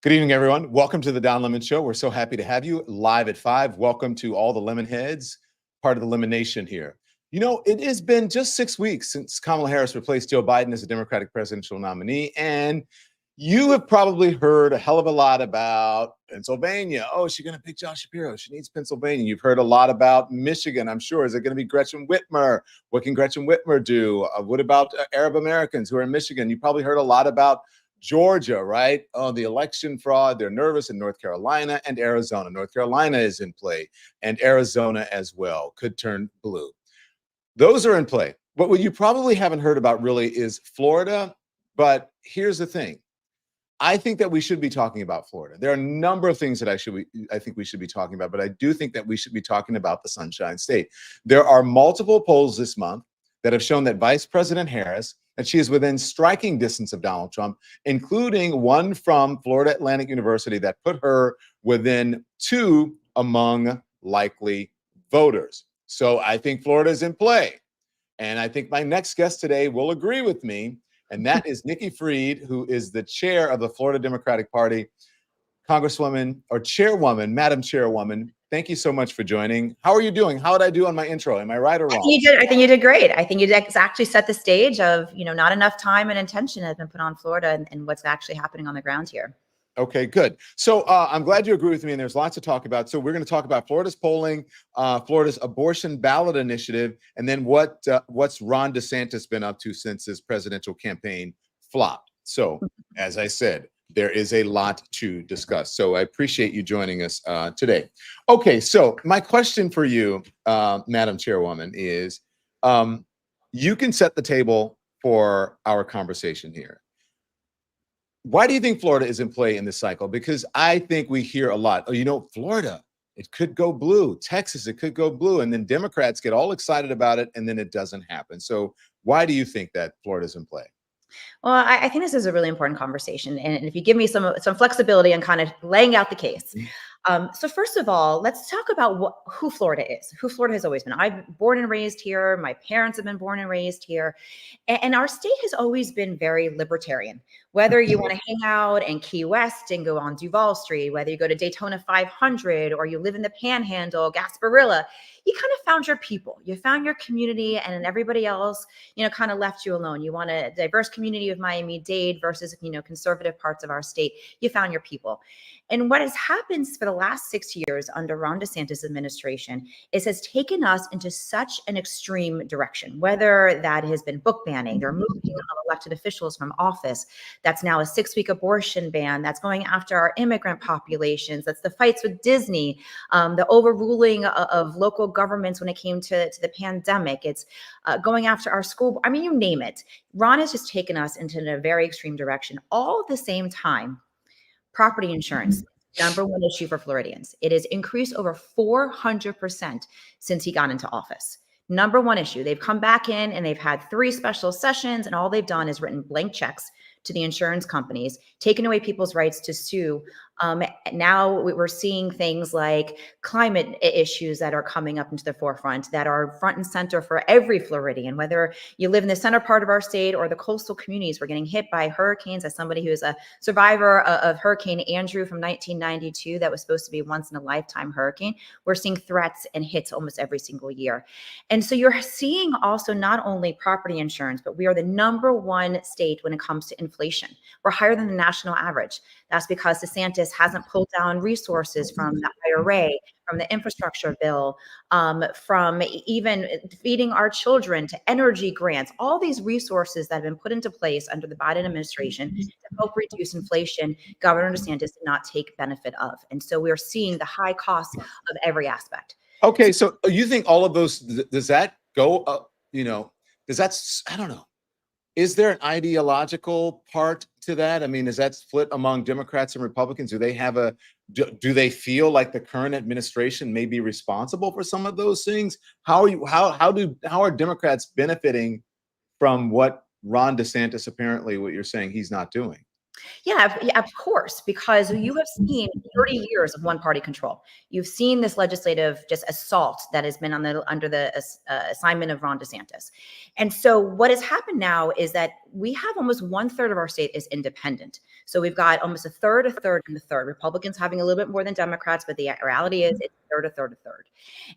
Good evening, everyone. Welcome to the Don Lemon Show. We're so happy to have you live at 5. Welcome to all the Lemon Heads, part of the Lemon Nation here. You know, it has been just 6 weeks since Kamala Harris replaced Joe Biden as the Democratic presidential nominee, and you have probably heard a hell of a lot about Pennsylvania. Oh, is she going to pick Josh Shapiro? She needs Pennsylvania. You've heard a lot about Michigan, I'm sure. Is it going to be Gretchen Whitmer? What can Gretchen Whitmer do? What about Arab Americans who are in Michigan? You probably heard a lot about Georgia, right? Oh, the election fraud. They're nervous in North Carolina and Arizona. North Carolina is in play, and Arizona as well could turn blue. Those are in play. But what you probably haven't heard about really is Florida. But here's the thing. I think that we should be talking about Florida. There are a number of things that I think we should be talking about, but I do think that we should be talking about the Sunshine State. There are multiple polls this month that have shown that Vice President Harris, and she is within striking distance of Donald Trump, including one from Florida Atlantic University that put her within 2 among likely voters. So I think Florida is in play. And I think my next guest today will agree with me, and that is Nikki Fried, who is the chair of the Florida Democratic Party. Congresswoman or chairwoman, Madam Chairwoman, thank you so much for joining. How are you doing? How did I do on my intro? Am I right or wrong? I think you did great. I think you did actually set the stage of, not enough time and attention has been put on Florida and what's actually happening on the ground here. Okay, good. So I'm glad you agree with me, and there's lots to talk about. So we're going to talk about Florida's polling, Florida's abortion ballot initiative, and then what's Ron DeSantis been up to since his presidential campaign flopped. So, as I said, there is a lot to discuss. So I appreciate you joining us today. Okay, so my question for you, Madam Chairwoman, is you can set the table for our conversation here. Why do you think Florida is in play in this cycle? Because I think we hear a lot, Florida, it could go blue. Texas, it could go blue. And then Democrats get all excited about it, and then it doesn't happen. So why do you think that Florida's in play? Well, I think this is a really important conversation. And if you give me some flexibility on kind of laying out the case. So first of all, let's talk about who Florida is, who Florida has always been. I'm born and raised here. My parents have been born and raised here. And our state has always been very libertarian. Whether you want to hang out in Key West and go on Duval Street, whether you go to Daytona 500 or you live in the Panhandle, Gasparilla, you kind of found your people. You found your community, and then everybody else, kind of left you alone. You want a diverse community of Miami-Dade versus, conservative parts of our state. You found your people. And what has happened for the last 6 years under Ron DeSantis' administration is has taken us into such an extreme direction, whether that has been book banning, they're moving elected officials from office. That's now a 6-week abortion ban. That's going after our immigrant populations. That's the fights with Disney, the overruling of local governments when it came to the pandemic. It's going after our school. I mean, you name it. Ron has just taken us into a very extreme direction. All at the same time, property insurance, number one issue for Floridians. It has increased over 400% since he got into office. Number one issue. They've come back in and they've had 3 special sessions, and all they've done is written blank checks to the insurance companies, taken away people's rights to sue. Now we're seeing things like climate issues that are coming up into the forefront that are front and center for every Floridian, whether you live in the center part of our state or the coastal communities. We're getting hit by hurricanes. As somebody who is a survivor of Hurricane Andrew from 1992, that was supposed to be a once in a lifetime hurricane, we're seeing threats and hits almost every single year. And so you're seeing also not only property insurance, but we are the number one state when it comes to inflation. We're higher than the national average. That's because DeSantis hasn't pulled down resources from the IRA, from the infrastructure bill, from even feeding our children to energy grants, all these resources that have been put into place under the Biden administration to help reduce inflation, Governor DeSantis did not take benefit of. And so we're seeing the high costs of every aspect. Okay, so you think all of those, does that go up, I don't know. Is there an ideological part to that? I mean, is that split among Democrats and Republicans? Do they feel like the current administration may be responsible for some of those things? How are Democrats benefiting from what Ron DeSantis, apparently what you're saying he's not doing? Yeah, of course, because you have seen 30 years of one-party control. You've seen this legislative just assault that has been under the assignment of Ron DeSantis. And so what has happened now is that we have almost 1/3 of our state is independent. So we've got almost a third, and a third. Republicans having a little bit more than Democrats, but the reality is it's a third, a third.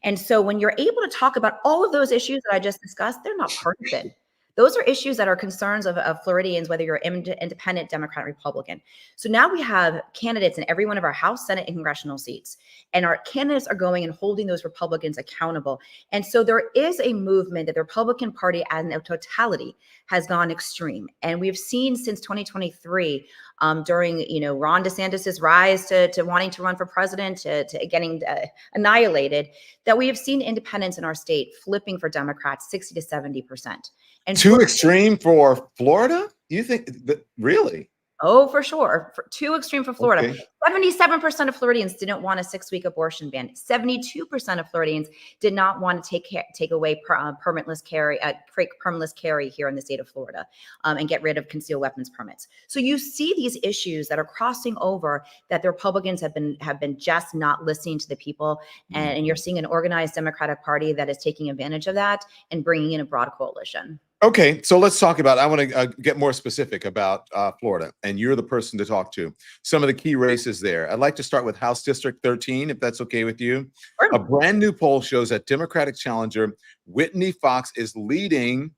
And so when you're able to talk about all of those issues that I just discussed, they're not partisan. Those are issues that are concerns of Floridians, whether you're independent, Democrat, Republican. So now we have candidates in every one of our House, Senate, and congressional seats. And our candidates are going and holding those Republicans accountable. And so there is a movement that the Republican Party as a totality has gone extreme. And we've seen since 2023, during Ron DeSantis's rise to wanting to run for president, to getting annihilated, that we have seen independents in our state flipping for Democrats 60 to 70%. And Too extreme for Florida? You think really? Oh, for sure. Too extreme for Florida. Okay. 77% of Floridians didn't want a 6-week abortion ban. 72% of Floridians did not want to take away permitless carry here in the state of Florida, and get rid of concealed weapons permits. So you see these issues that are crossing over, that the Republicans have been just not listening to the people, and you're seeing an organized Democratic Party that is taking advantage of that and bringing in a broad coalition. Okay, so let's talk about, I want to get more specific about Florida, and you're the person to talk to. Some of the key races there. I'd like to start with House District 13, if that's okay with you. Sure. A brand new poll shows that Democratic challenger Whitney Fox is leading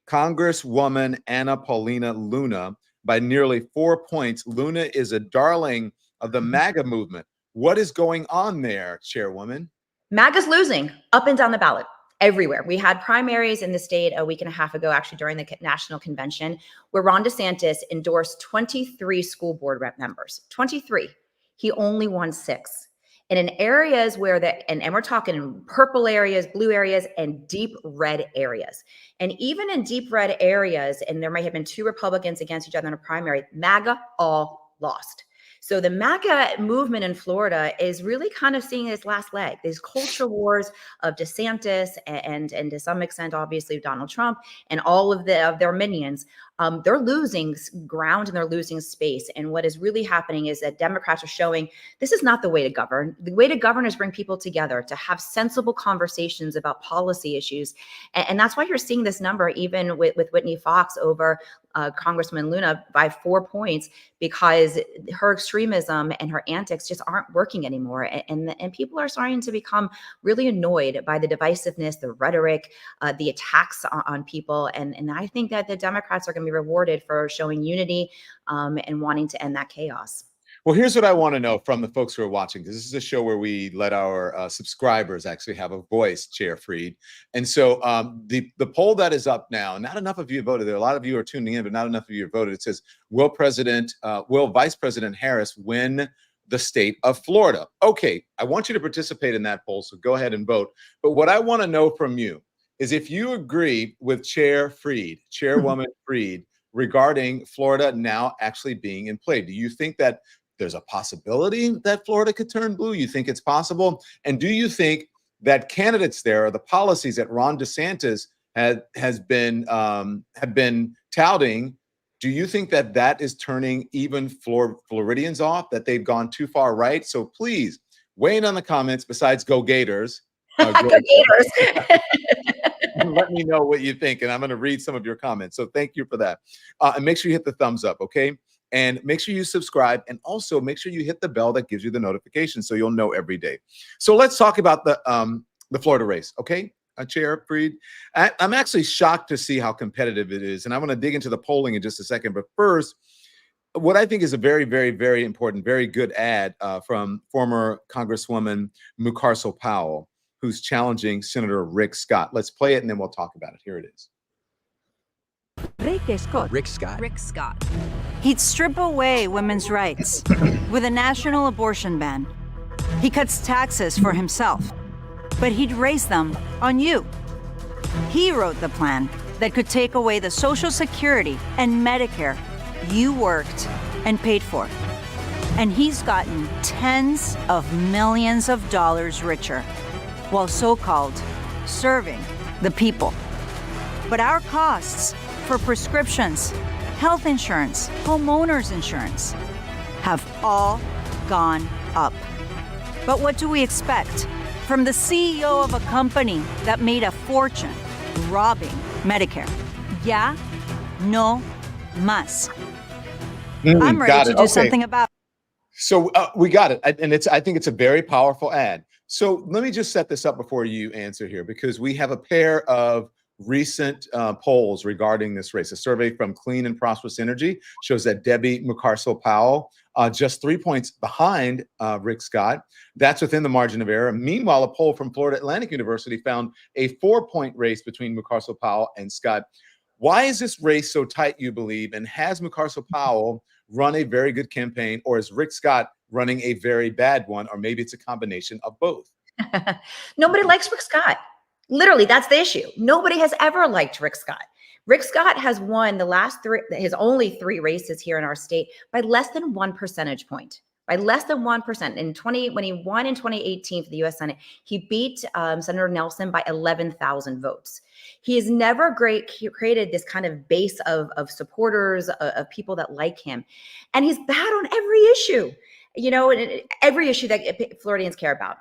Congresswoman Anna Paulina Luna by nearly 4 points. Luna is a darling of the MAGA movement. What is going on there, Chairwoman? MAGA's losing up and down the ballot. Everywhere. We had primaries in the state a week and a half ago, actually during the national convention, where Ron DeSantis endorsed 23 school board rep members. 23. He only won 6. And in areas where and we're talking purple areas, blue areas, and deep red areas. And even in deep red areas, and there might have been 2 Republicans against each other in a primary, MAGA all lost. So the MAGA movement in Florida is really kind of seeing its last leg. These culture wars of DeSantis and to some extent, obviously, Donald Trump and all of their minions. They're losing ground and they're losing space. And what is really happening is that Democrats are showing this is not the way to govern. The way to govern is bring people together, to have sensible conversations about policy issues. And that's why you're seeing this number, even with Whitney Fox over Congressman Luna by 4 points, because her extremism and her antics just aren't working anymore. And people are starting to become really annoyed by the divisiveness, the rhetoric, the attacks on people. And I think that the Democrats are going to be rewarded for showing unity and wanting to end that chaos. Well, here's what I want to know from the folks who are watching, because this is a show where we let our subscribers actually have a voice, Chair Fried. And so the poll that is up now, not enough of you voted. There are a lot of you are tuning in, but not enough of you have voted. It says, will Vice President Harris win the state of Florida? Okay, I want you to participate in that poll, so go ahead and vote. But what I want to know from you is if you agree with Chairwoman Fried, regarding Florida now actually being in play. Do you think that there's a possibility that Florida could turn blue? You think it's possible? And do you think that candidates there, or the policies that Ron DeSantis have been touting, do you think that is turning even Floridians off, that they've gone too far right? So please weigh in on the comments. Besides, go Gators. Go Gators. Let me know what you think, and I'm going to read some of your comments. So thank you for that. And make sure you hit the thumbs up, okay? And make sure you subscribe, and also make sure you hit the bell that gives you the notification so you'll know every day. So let's talk about the Florida race, okay? Chair Fried, I'm actually shocked to see how competitive it is, and I want to dig into the polling in just a second. But first, what I think is a very, very, very important, very good ad from former Congresswoman Mucarsel Powell, who's challenging Senator Rick Scott. Let's play it and then we'll talk about it. Here it is. Rick Scott. He'd strip away women's rights with a national abortion ban. He cuts taxes for himself, but he'd raise them on you. He wrote the plan that could take away the Social Security and Medicare you worked and paid for. And he's gotten tens of millions of dollars richer, while so-called serving the people. But our costs for prescriptions, health insurance, homeowners insurance have all gone up. But what do we expect from the CEO of a company that made a fortune robbing Medicare? Ya no más. I'm ready to do something about it. So we got it. And I think it's a very powerful ad. So let me just set this up before you answer here, because we have a pair of recent polls regarding this race. A survey from Clean and Prosperous Energy shows that Debbie McCarcel-Powell just 3 points behind Rick Scott. That's within the margin of error. Meanwhile, a poll from Florida Atlantic University found a 4-point race between McCarcel-Powell and Scott. Why is this race so tight, you believe? And has McCarcel-Powell run a very good campaign, or is Rick Scott running a very bad one? Or maybe it's a combination of both. Nobody likes Rick Scott. Literally, that's the issue. Nobody has ever liked Rick Scott. Rick Scott has won his only 3 races here in our state by less than 1 percentage point. By less than 1%. When he won in 2018 for the U.S. Senate, he beat Senator Nelson by 11,000 votes. He has never created this kind of base of supporters, of people that like him. And he's bad on every issue, every issue that Floridians care about.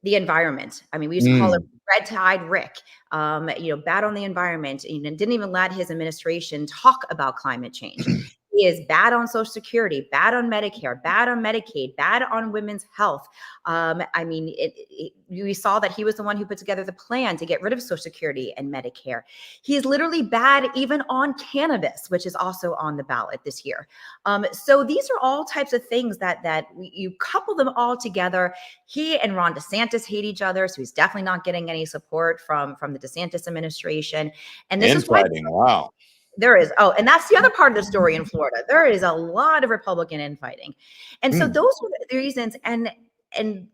The environment. I mean, we used to call it red tide Rick, bad on the environment, and didn't even let his administration talk about climate change. He is bad on Social Security, bad on Medicare, bad on Medicaid, bad on women's health. We saw that he was the one who put together the plan to get rid of Social Security and Medicare. He is literally bad even on cannabis, which is also on the ballot this year. So these are all types of things that you couple them all together. He and Ron DeSantis hate each other, so he's definitely not getting any support from the DeSantis administration. And this is why. Wow. There is. Oh, and that's the other part of the story in Florida. There is a lot of Republican infighting. And so those are the reasons. And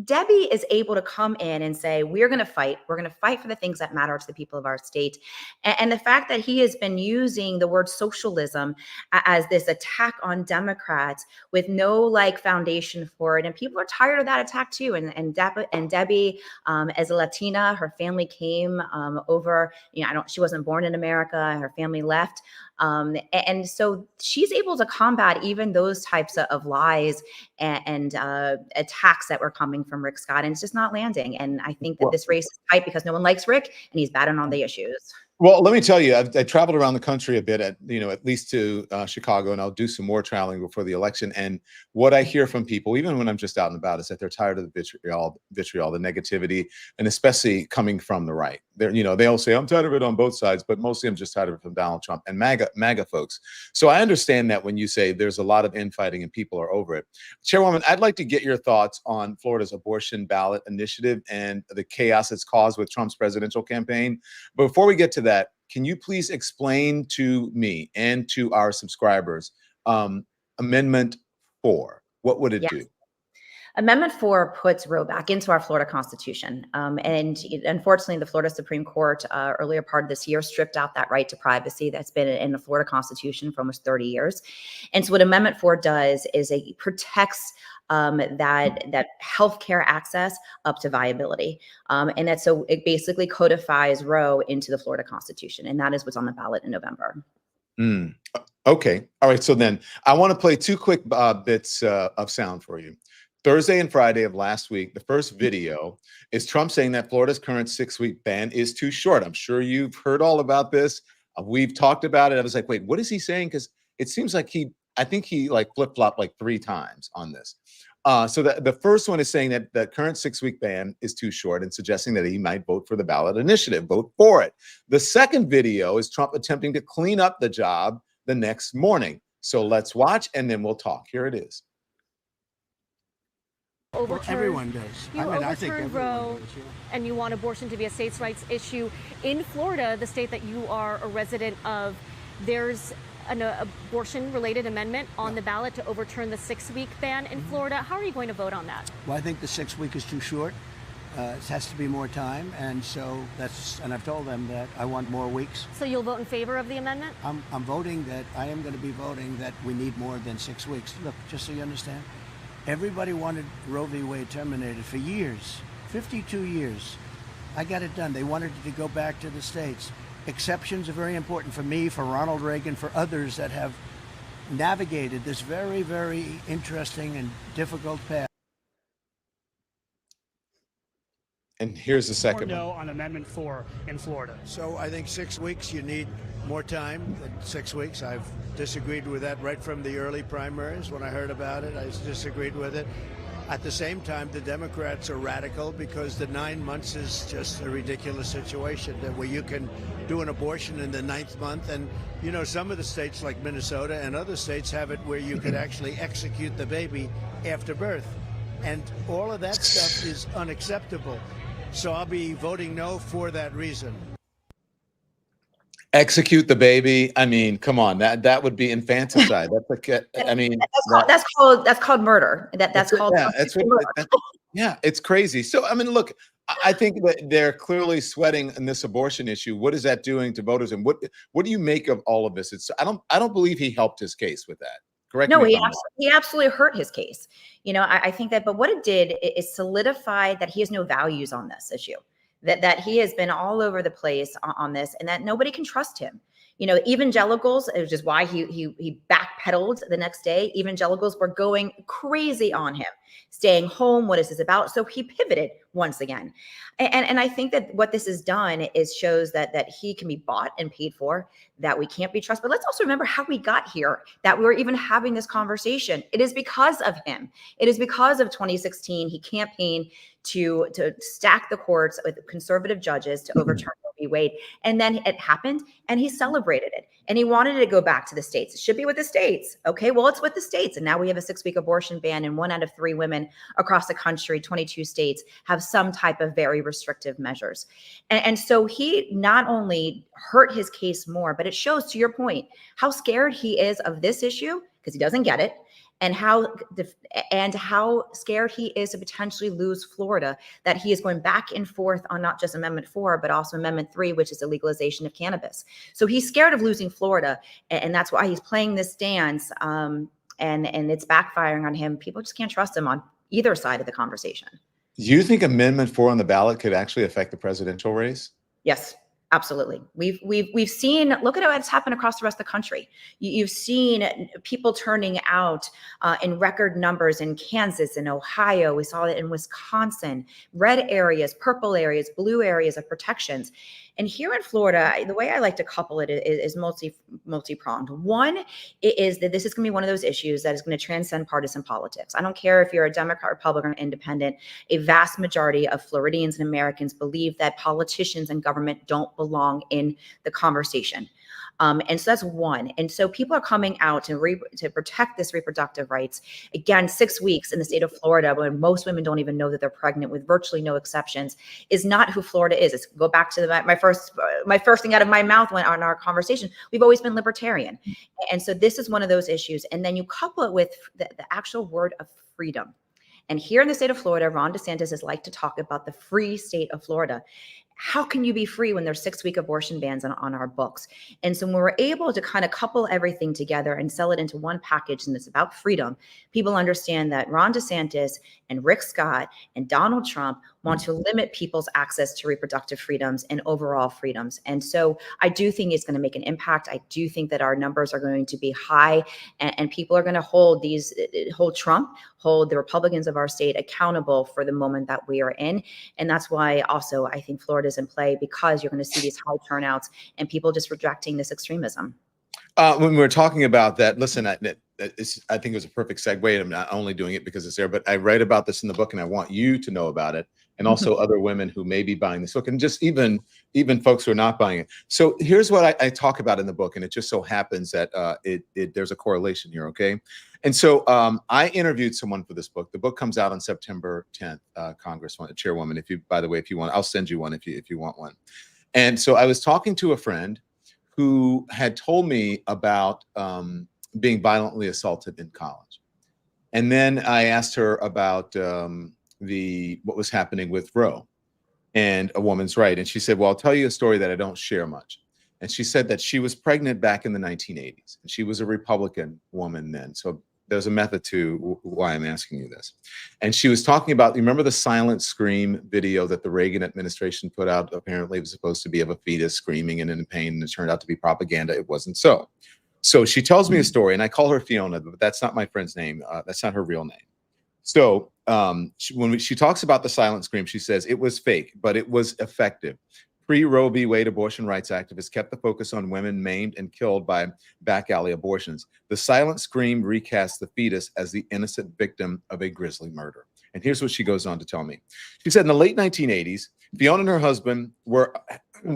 Debbie is able to come in and say, we're going to fight. We're going to fight for the things that matter to the people of our state. And the fact that he has been using the word socialism as this attack on Democrats with no foundation for it. And people are tired of that attack too. And Debbie, as a Latina, her family came over, she wasn't born in America. Her family left. And so she's able to combat even those types of lies and attacks that were coming from Rick Scott, and it's just not landing. And I think that this race is tight because no one likes Rick, and he's batting on the issues. Well, let me tell you, I traveled around the country a bit, at least to Chicago, and I'll do some more traveling before the election. And what I hear from people, even when I'm just out and about, is that they're tired of the vitriol, the negativity, and especially coming from the right. They all say, I'm tired of it on both sides, but mostly I'm just tired of it from Donald Trump and MAGA folks. So I understand that when you say there's a lot of infighting and people are over it. Chairwoman, I'd like to get your thoughts on Florida's abortion ballot initiative and the chaos it's caused with Trump's presidential campaign. But before we get to that, can you please explain to me and to our subscribers Amendment 4? What would it do? Amendment 4 puts Roe back into our Florida Constitution. And unfortunately, the Florida Supreme Court earlier part of this year stripped out that right to privacy that's been in the Florida Constitution for almost 30 years. And so what Amendment 4 does is it protects that healthcare access up to viability. And that so it basically codifies Roe into the Florida Constitution. And that is what's on the ballot in November. Okay. All right. So then I want to play 2 quick bits of sound for you. Thursday and Friday of last week, the first video is Trump saying that Florida's current 6-week ban is too short. I'm sure you've heard all about this. We've talked about it. I was like, wait, what is he saying? Because it seems like I think he flip-flopped 3 times on this. So the first one is saying that the current 6-week ban is too short and suggesting that he might vote for the ballot initiative, vote for it. The second video is Trump attempting to clean up the job the next morning. So let's watch and then we'll talk. Here it is. Everyone does. I think Roe, and you want abortion to be a states' rights issue. In Florida, the state that you are a resident of, there's an abortion-related amendment on the ballot to overturn the 6-week ban in Florida. How are you going to vote on that? Well, I think the 6-week is too short. It has to be more time, and so and I've told them that I want more weeks. So you'll vote in favor of the amendment? I am going to be voting that we need more than 6 weeks. Look, just so you understand, everybody wanted Roe v. Wade terminated for years, 52 years. I got it done. They wanted it to go back to the states. exceptions are very important for me, for Ronald Reagan, for others that have navigated this very, very interesting and difficult path. And here's the second no one. on Amendment 4 in Florida. So I think 6 weeks, you need more time than 6 weeks. I've disagreed with that right from the early primaries. When I heard about it, I disagreed with it. At the same time, the Democrats are radical because the 9 months is just a ridiculous situation where you can do an abortion in the 9th month. And, you know, some of the states like Minnesota and other states have it where you could actually execute the baby after birth. And all of that stuff is unacceptable. So I'll be voting no for that reason. Execute the baby. I mean, come on, that would be infanticide. That's like, I mean, that's called murder. That's called yeah, yeah, it's crazy. So I mean, look, I think that they're clearly sweating in this abortion issue. What is that doing to voters? And what do you make of all of this? I don't believe he helped his case with that. Correct No, me if I'm wrong. he absolutely hurt his case. You know, I think that, but what it did is solidify that he has no values on this issue, that he has been all over the place on this, and that nobody can trust him. You know, evangelicals, which is why he backpedaled the next day. Evangelicals were going crazy on him, staying home. What is this about? So he pivoted once again. And I think that what this has done is shows that he can be bought and paid for, that we can't be trusted. But let's also remember how we got here, that we're even having this conversation. It is because of him. It is because of 2016. He campaigned to stack the courts with conservative judges to overturn Roe v. Wade. And then it happened and he celebrated it. And he wanted it to go back to the states. It should be with the states. Okay, well, it's with the states. And now we have a 6-week abortion ban, and 1 out of 3 women across the country, 22 states, have some type of very restrictive measures. And so he not only hurt his case more, but it shows, to your point, how scared he is of this issue, because he doesn't get it, and how scared he is to potentially lose Florida, that he is going back and forth on not just Amendment 4, but also Amendment 3, which is the legalization of cannabis. So he's scared of losing Florida, and that's why he's playing this dance, and it's backfiring on him. People just can't trust him on either side of the conversation. Do you think Amendment 4 on the ballot could actually affect the presidential race? Yes. Absolutely. We've seen, look at what's happened across the rest of the country. You've seen people turning out in record numbers in Kansas and Ohio. We saw it in Wisconsin, red areas, purple areas, blue areas of protections. And here in Florida, the way I like to couple it is multi-pronged. One is that this is going to be one of those issues that is going to transcend partisan politics. I don't care if you're a Democrat, Republican, or independent. A vast majority of Floridians and Americans believe that politicians and government don't belong in the conversation. And so that's one. And so people are coming out to protect this reproductive rights. Again, 6 weeks in the state of Florida, when most women don't even know that they're pregnant, with virtually no exceptions, is not who Florida is. It's go back to my first thing out of my mouth when on our conversation. We've always been libertarian. And so this is one of those issues. And then you couple it with the actual word of freedom. And here in the state of Florida, Ron DeSantis has liked to talk about the free state of Florida. How can you be free when there's 6-week abortion bans on our books? And so when we're able to kind of couple everything together and sell it into one package, and it's about freedom, people understand that Ron DeSantis and Rick Scott and Donald Trump want to limit people's access to reproductive freedoms and overall freedoms. And so I do think it's going to make an impact. I do think that our numbers are going to be high, and people are going to hold Trump, hold the Republicans of our state accountable for the moment that we are in. And that's why also I think Florida is in play, because you're going to see these high turnouts and people just rejecting this extremism. When we're talking about that, listen, I think it was a perfect segue. I'm not only doing it because it's there, but I write about this in the book, and I want you to know about it, and also other women who may be buying this book, and just even folks who are not buying it. So here's what I talk about in the book, and it just so happens that there's a correlation here, okay? And so I interviewed someone for this book. The book comes out on September 10th, Congresswoman, Chairwoman. By the way, if you want, I'll send you one if you want one. And so I was talking to a friend who had told me about being violently assaulted in college. And then I asked her about what was happening with Roe and a woman's right. And she said, well, I'll tell you a story that I don't share much. And she said that she was pregnant back in the 1980s. And she was a Republican woman then. So There's a method to why I'm asking you this. And she was talking about, you remember the silent scream video that the Reagan administration put out? Apparently it was supposed to be of a fetus screaming and in pain, and it turned out to be propaganda. It wasn't so. So she tells me a story, and I call her Fiona, but that's not my friend's name. That's not her real name. So when she talks about the silent scream, she says it was fake, but it was effective. Pre-Roe v. Wade abortion rights activists kept the focus on women maimed and killed by back alley abortions. The silent scream recast the fetus as the innocent victim of a grisly murder. And here's what she goes on to tell me. She said in the late 1980s, Fiona and her husband were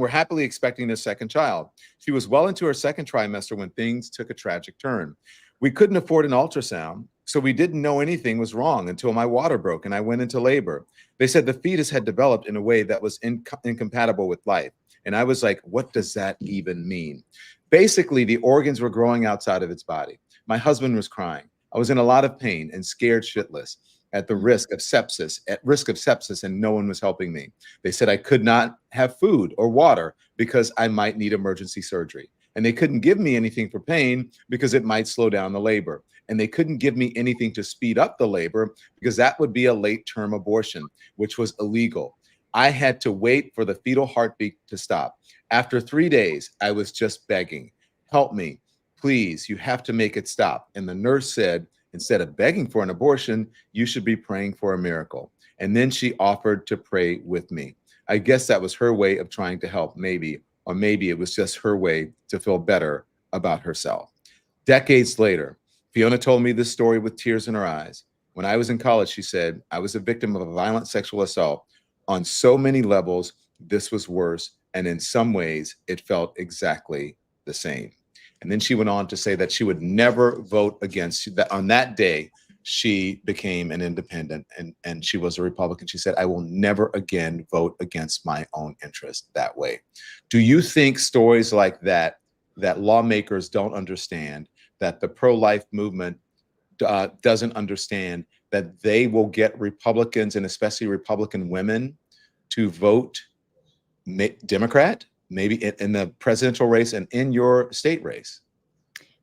happily expecting their second child. She was well into her second trimester when things took a tragic turn. We couldn't afford an ultrasound, so we didn't know anything was wrong until my water broke and I went into labor. They said the fetus had developed in a way that was incompatible with life. And I was like, what does that even mean? Basically, the organs were growing outside of its body. My husband was crying. I was in a lot of pain and scared shitless at risk of sepsis, and no one was helping me. They said I could not have food or water because I might need emergency surgery. And they couldn't give me anything for pain because it might slow down the labor. And they couldn't give me anything to speed up the labor because that would be a late-term abortion, which was illegal. I had to wait for the fetal heartbeat to stop. After 3 days, I was just begging, help me, please, you have to make it stop. And the nurse said, instead of begging for an abortion, you should be praying for a miracle. And then she offered to pray with me. I guess that was her way of trying to help, maybe, or maybe it was just her way to feel better about herself. Decades later, Fiona told me this story with tears in her eyes. When I was in college, she said, I was a victim of a violent sexual assault. On so many levels, this was worse. And in some ways, it felt exactly the same. And then she went on to say that she would never vote against that. On that day, she became an independent and she was a Republican. She said, I will never again vote against my own interest that way. Do you think stories like that lawmakers don't understand, that the pro-life movement doesn't understand, that they will get Republicans and especially Republican women to vote Democrat, maybe in the presidential race and in your state race?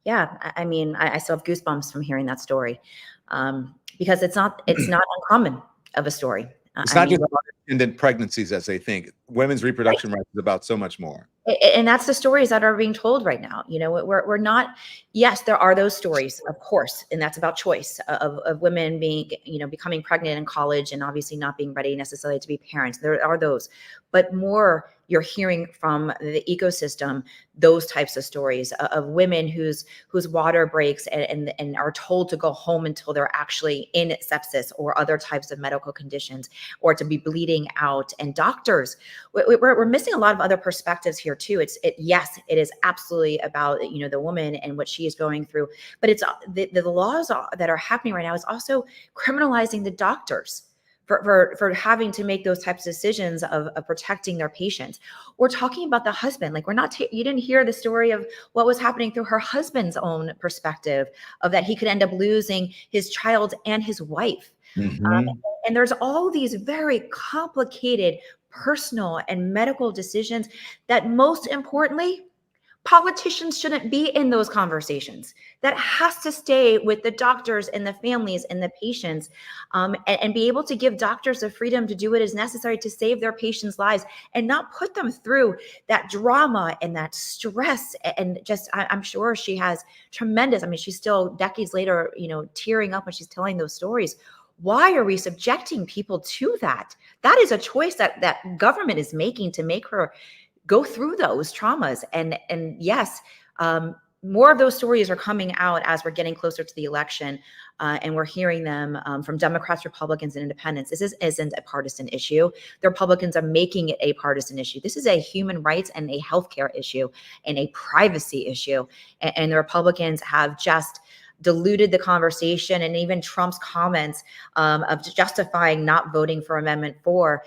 Yeah, I mean, I still have goosebumps from hearing that story, because it's not uncommon of a story. It's not just independent pregnancies as they think. Women's reproduction rights is about so much more. And that's the stories that are being told right now. You know, we're not, yes, there are those stories, of course, and that's about choice of women being, you know, becoming pregnant in college and obviously not being ready necessarily to be parents. There are those, but more you're hearing from the ecosystem, those types of stories of women whose water breaks and are told to go home until they're actually in sepsis or other types of medical conditions, or to be bleeding out. And doctors, we're missing a lot of other perspectives here too. Yes, it is absolutely about, you know, the woman and what she is going through, but it's the laws that are happening right now is also criminalizing the doctors for having to make those types of decisions of protecting their patients. We're talking about the husband. Like, we're not, you didn't hear the story of what was happening through her husband's own perspective of that he could end up losing his child and his wife. Mm-hmm. And there's all these very complicated personal and medical decisions that, most importantly, politicians shouldn't be in those conversations. That has to stay with the doctors and the families and the patients, and be able to give doctors the freedom to do what is necessary to save their patients' lives and not put them through that drama and that stress. And just, I'm sure she has tremendous, I mean, she's still decades later, you know, tearing up when she's telling those stories. Why are we subjecting people to that? That is a choice that government is making to make her go through those traumas. And yes, more of those stories are coming out as we're getting closer to the election, and we're hearing them from Democrats, Republicans, and independents. This isn't a partisan issue. The Republicans are making it a partisan issue. This is a human rights and a healthcare issue and a privacy issue. And the Republicans have just diluted the conversation, and even Trump's comments of justifying not voting for Amendment 4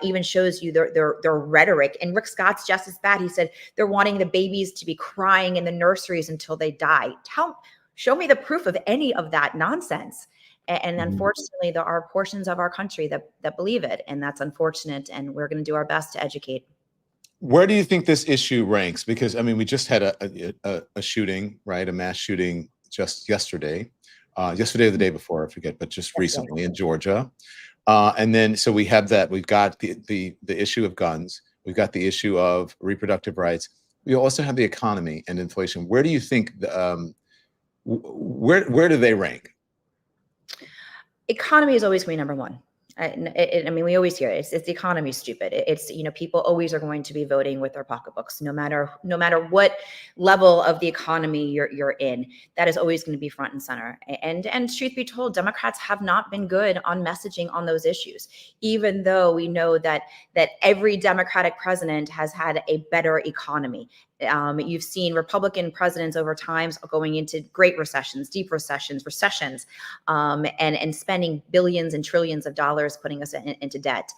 even shows you their rhetoric. And Rick Scott's just as bad. He said they're wanting the babies to be crying in the nurseries until they die. Show me the proof of any of that nonsense. And unfortunately, there are portions of our country that believe it, and that's unfortunate. And we're going to do our best to educate. Where do you think this issue ranks? Because I mean, we just had a shooting, right? A mass shooting just yesterday. yesterday or the day before, I forget, but just Yesterday. recently in Georgia. And then, so we have that. We've got the issue of guns. We've got the issue of reproductive rights. We also have the economy and inflation. Where do you think, where do they rank? Economy is always going to be number one. I mean, we always hear it. It's the economy stupid. It's, you know, people always are going to be voting with their pocketbooks, no matter what level of the economy you're in. That is always going to be front and center. And truth be told, Democrats have not been good on messaging on those issues, even though we know that every Democratic president has had a better economy. You've seen Republican presidents over times going into great recessions, deep recessions, and spending billions and trillions of dollars, putting us into debt.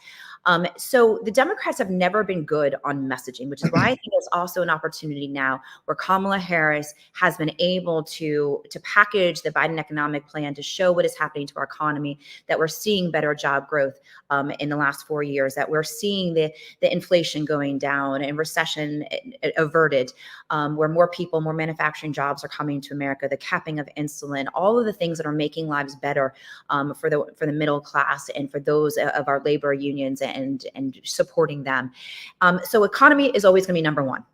So the Democrats have never been good on messaging, which is why I think it's also an opportunity now where Kamala Harris has been able to package the Biden economic plan to show what is happening to our economy, that we're seeing better job growth in the last 4 years, that we're seeing the inflation going down and recession averted, where more people, more manufacturing jobs are coming to America, the capping of insulin, all of the things that are making lives better for the middle class and for those of our labor unions and supporting them. So economy is always going to be number one.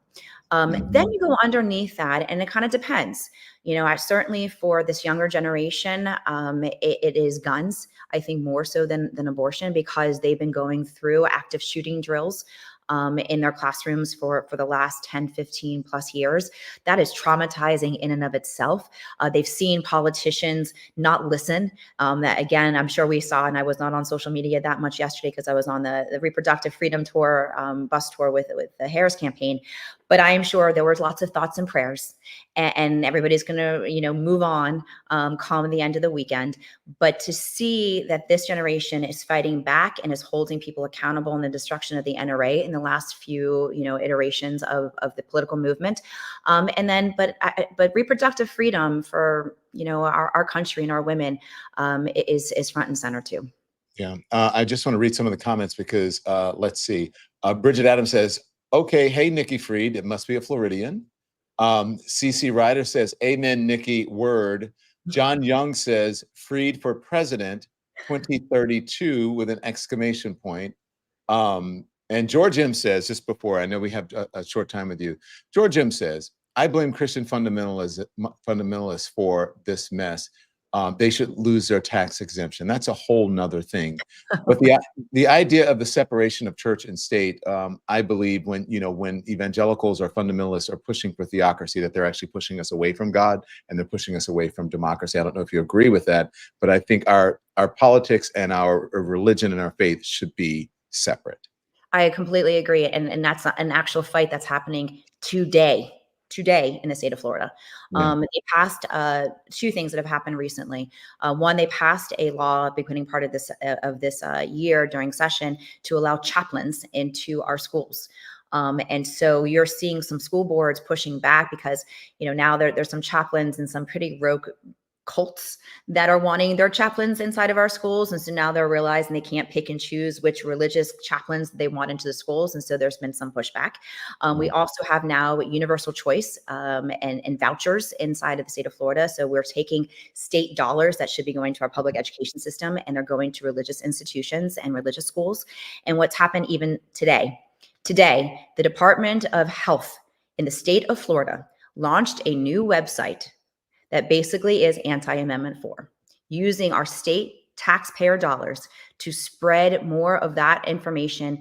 Then you go underneath that, and it kind of depends. You know, certainly for this younger generation, it is guns. I think more so than abortion, because they've been going through active shooting drills in their classrooms for the last 10, 15 plus years. That is traumatizing in and of itself. They've seen politicians not listen. That again, I'm sure we saw, and I was not on social media that much yesterday because I was on the reproductive freedom tour, bus tour with the Harris campaign. But I am sure there was lots of thoughts and prayers, and everybody's going to, you know, move on come the end of the weekend. But to see that this generation is fighting back and is holding people accountable in the destruction of the NRA in the last few, you know, iterations of the political movement, and then, but reproductive freedom for, you know, our country and our women is front and center too. Yeah, I just want to read some of the comments because let's see. Bridget Adams says, okay, hey, Nikki Fried, it must be a Floridian. CC Ryder says, amen, Nikki, word. John Young says, Fried for president 2032 with an exclamation point. And George M says, just before, I know we have a short time with you. George M says, I blame Christian fundamentalists for this mess. They should lose their tax exemption. That's a whole nother thing. But the idea of the separation of church and state, I believe when evangelicals or fundamentalists are pushing for theocracy, that they're actually pushing us away from God and they're pushing us away from democracy. I don't know if you agree with that, but I think our politics and our religion and our faith should be separate. I completely agree. And that's an actual fight that's happening today in the state of Florida. They passed two things that have happened recently. One, they passed a law beginning part of this year during session to allow chaplains into our schools. And so you're seeing some school boards pushing back because, you know, now there's some chaplains and some pretty rogue cults that are wanting their chaplains inside of our schools. And so now they're realizing they can't pick and choose which religious chaplains they want into the schools. And so there's been some pushback. We also have now universal choice and vouchers inside of the state of Florida. So we're taking state dollars that should be going to our public education system, and they're going to religious institutions and religious schools. And what's happened even today, the Department of Health in the state of Florida launched a new website that basically is anti-Amendment 4, using our state taxpayer dollars to spread more of that information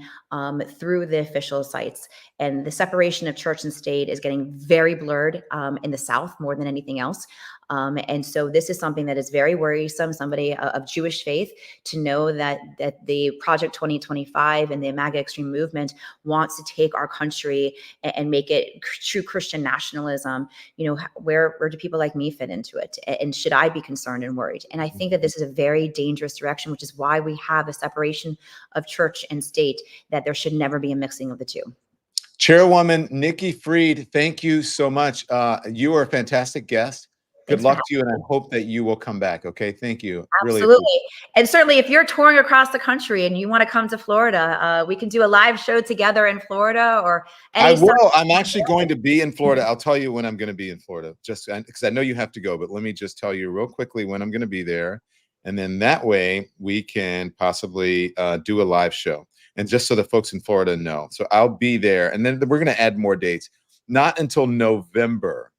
through the official sites. And the separation of church and state is getting very blurred in the South more than anything else. And so this is something that is very worrisome, somebody of Jewish faith, to know that the Project 2025 and the MAGA extreme movement wants to take our country and make it true Christian nationalism. You know, where do people like me fit into it? And should I be concerned and worried? And I think that this is a very dangerous direction, which is why we have a separation of church and state, that there should never be a mixing of the two. Chairwoman Nikki Fried, thank you so much. You are a fantastic guest. Good Thanks for luck to you, and I hope that you will come back. Okay, thank you. Really appreciate Absolutely. And certainly if you're touring across the country and you want to come to Florida, we can do a live show together in Florida or I any. will. I'm actually going to be in Florida. I'll tell you when I'm going to be in Florida, just because I know you have to go. But let me just tell you real quickly when I'm going to be there, and then that way we can possibly do a live show, and just so the folks in Florida know. So I'll be there, and then we're going to add more dates. Not until November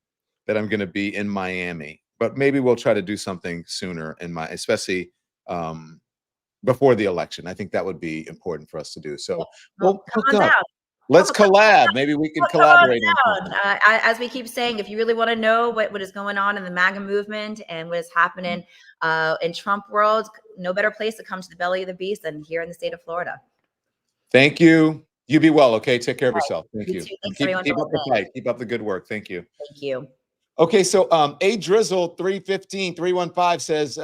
that I'm going to be in Miami, but maybe we'll try to do something sooner especially before the election. I think that would be important for us to do. So we'll Come hook on up. down. Let's collab. Maybe we can Come on collaborate on something. down. As we keep saying, if you really want to know what is going on in the MAGA movement and what is happening in Trump world, no better place to come to the belly of the beast than here in the state of Florida. Thank you. You be well, okay? Take care of yourself. Thank You you. too. Thanks, Keep everyone, up for the listening. fight. Keep up the good work. Thank you. Thank you. Okay, so A Drizzle 315 says,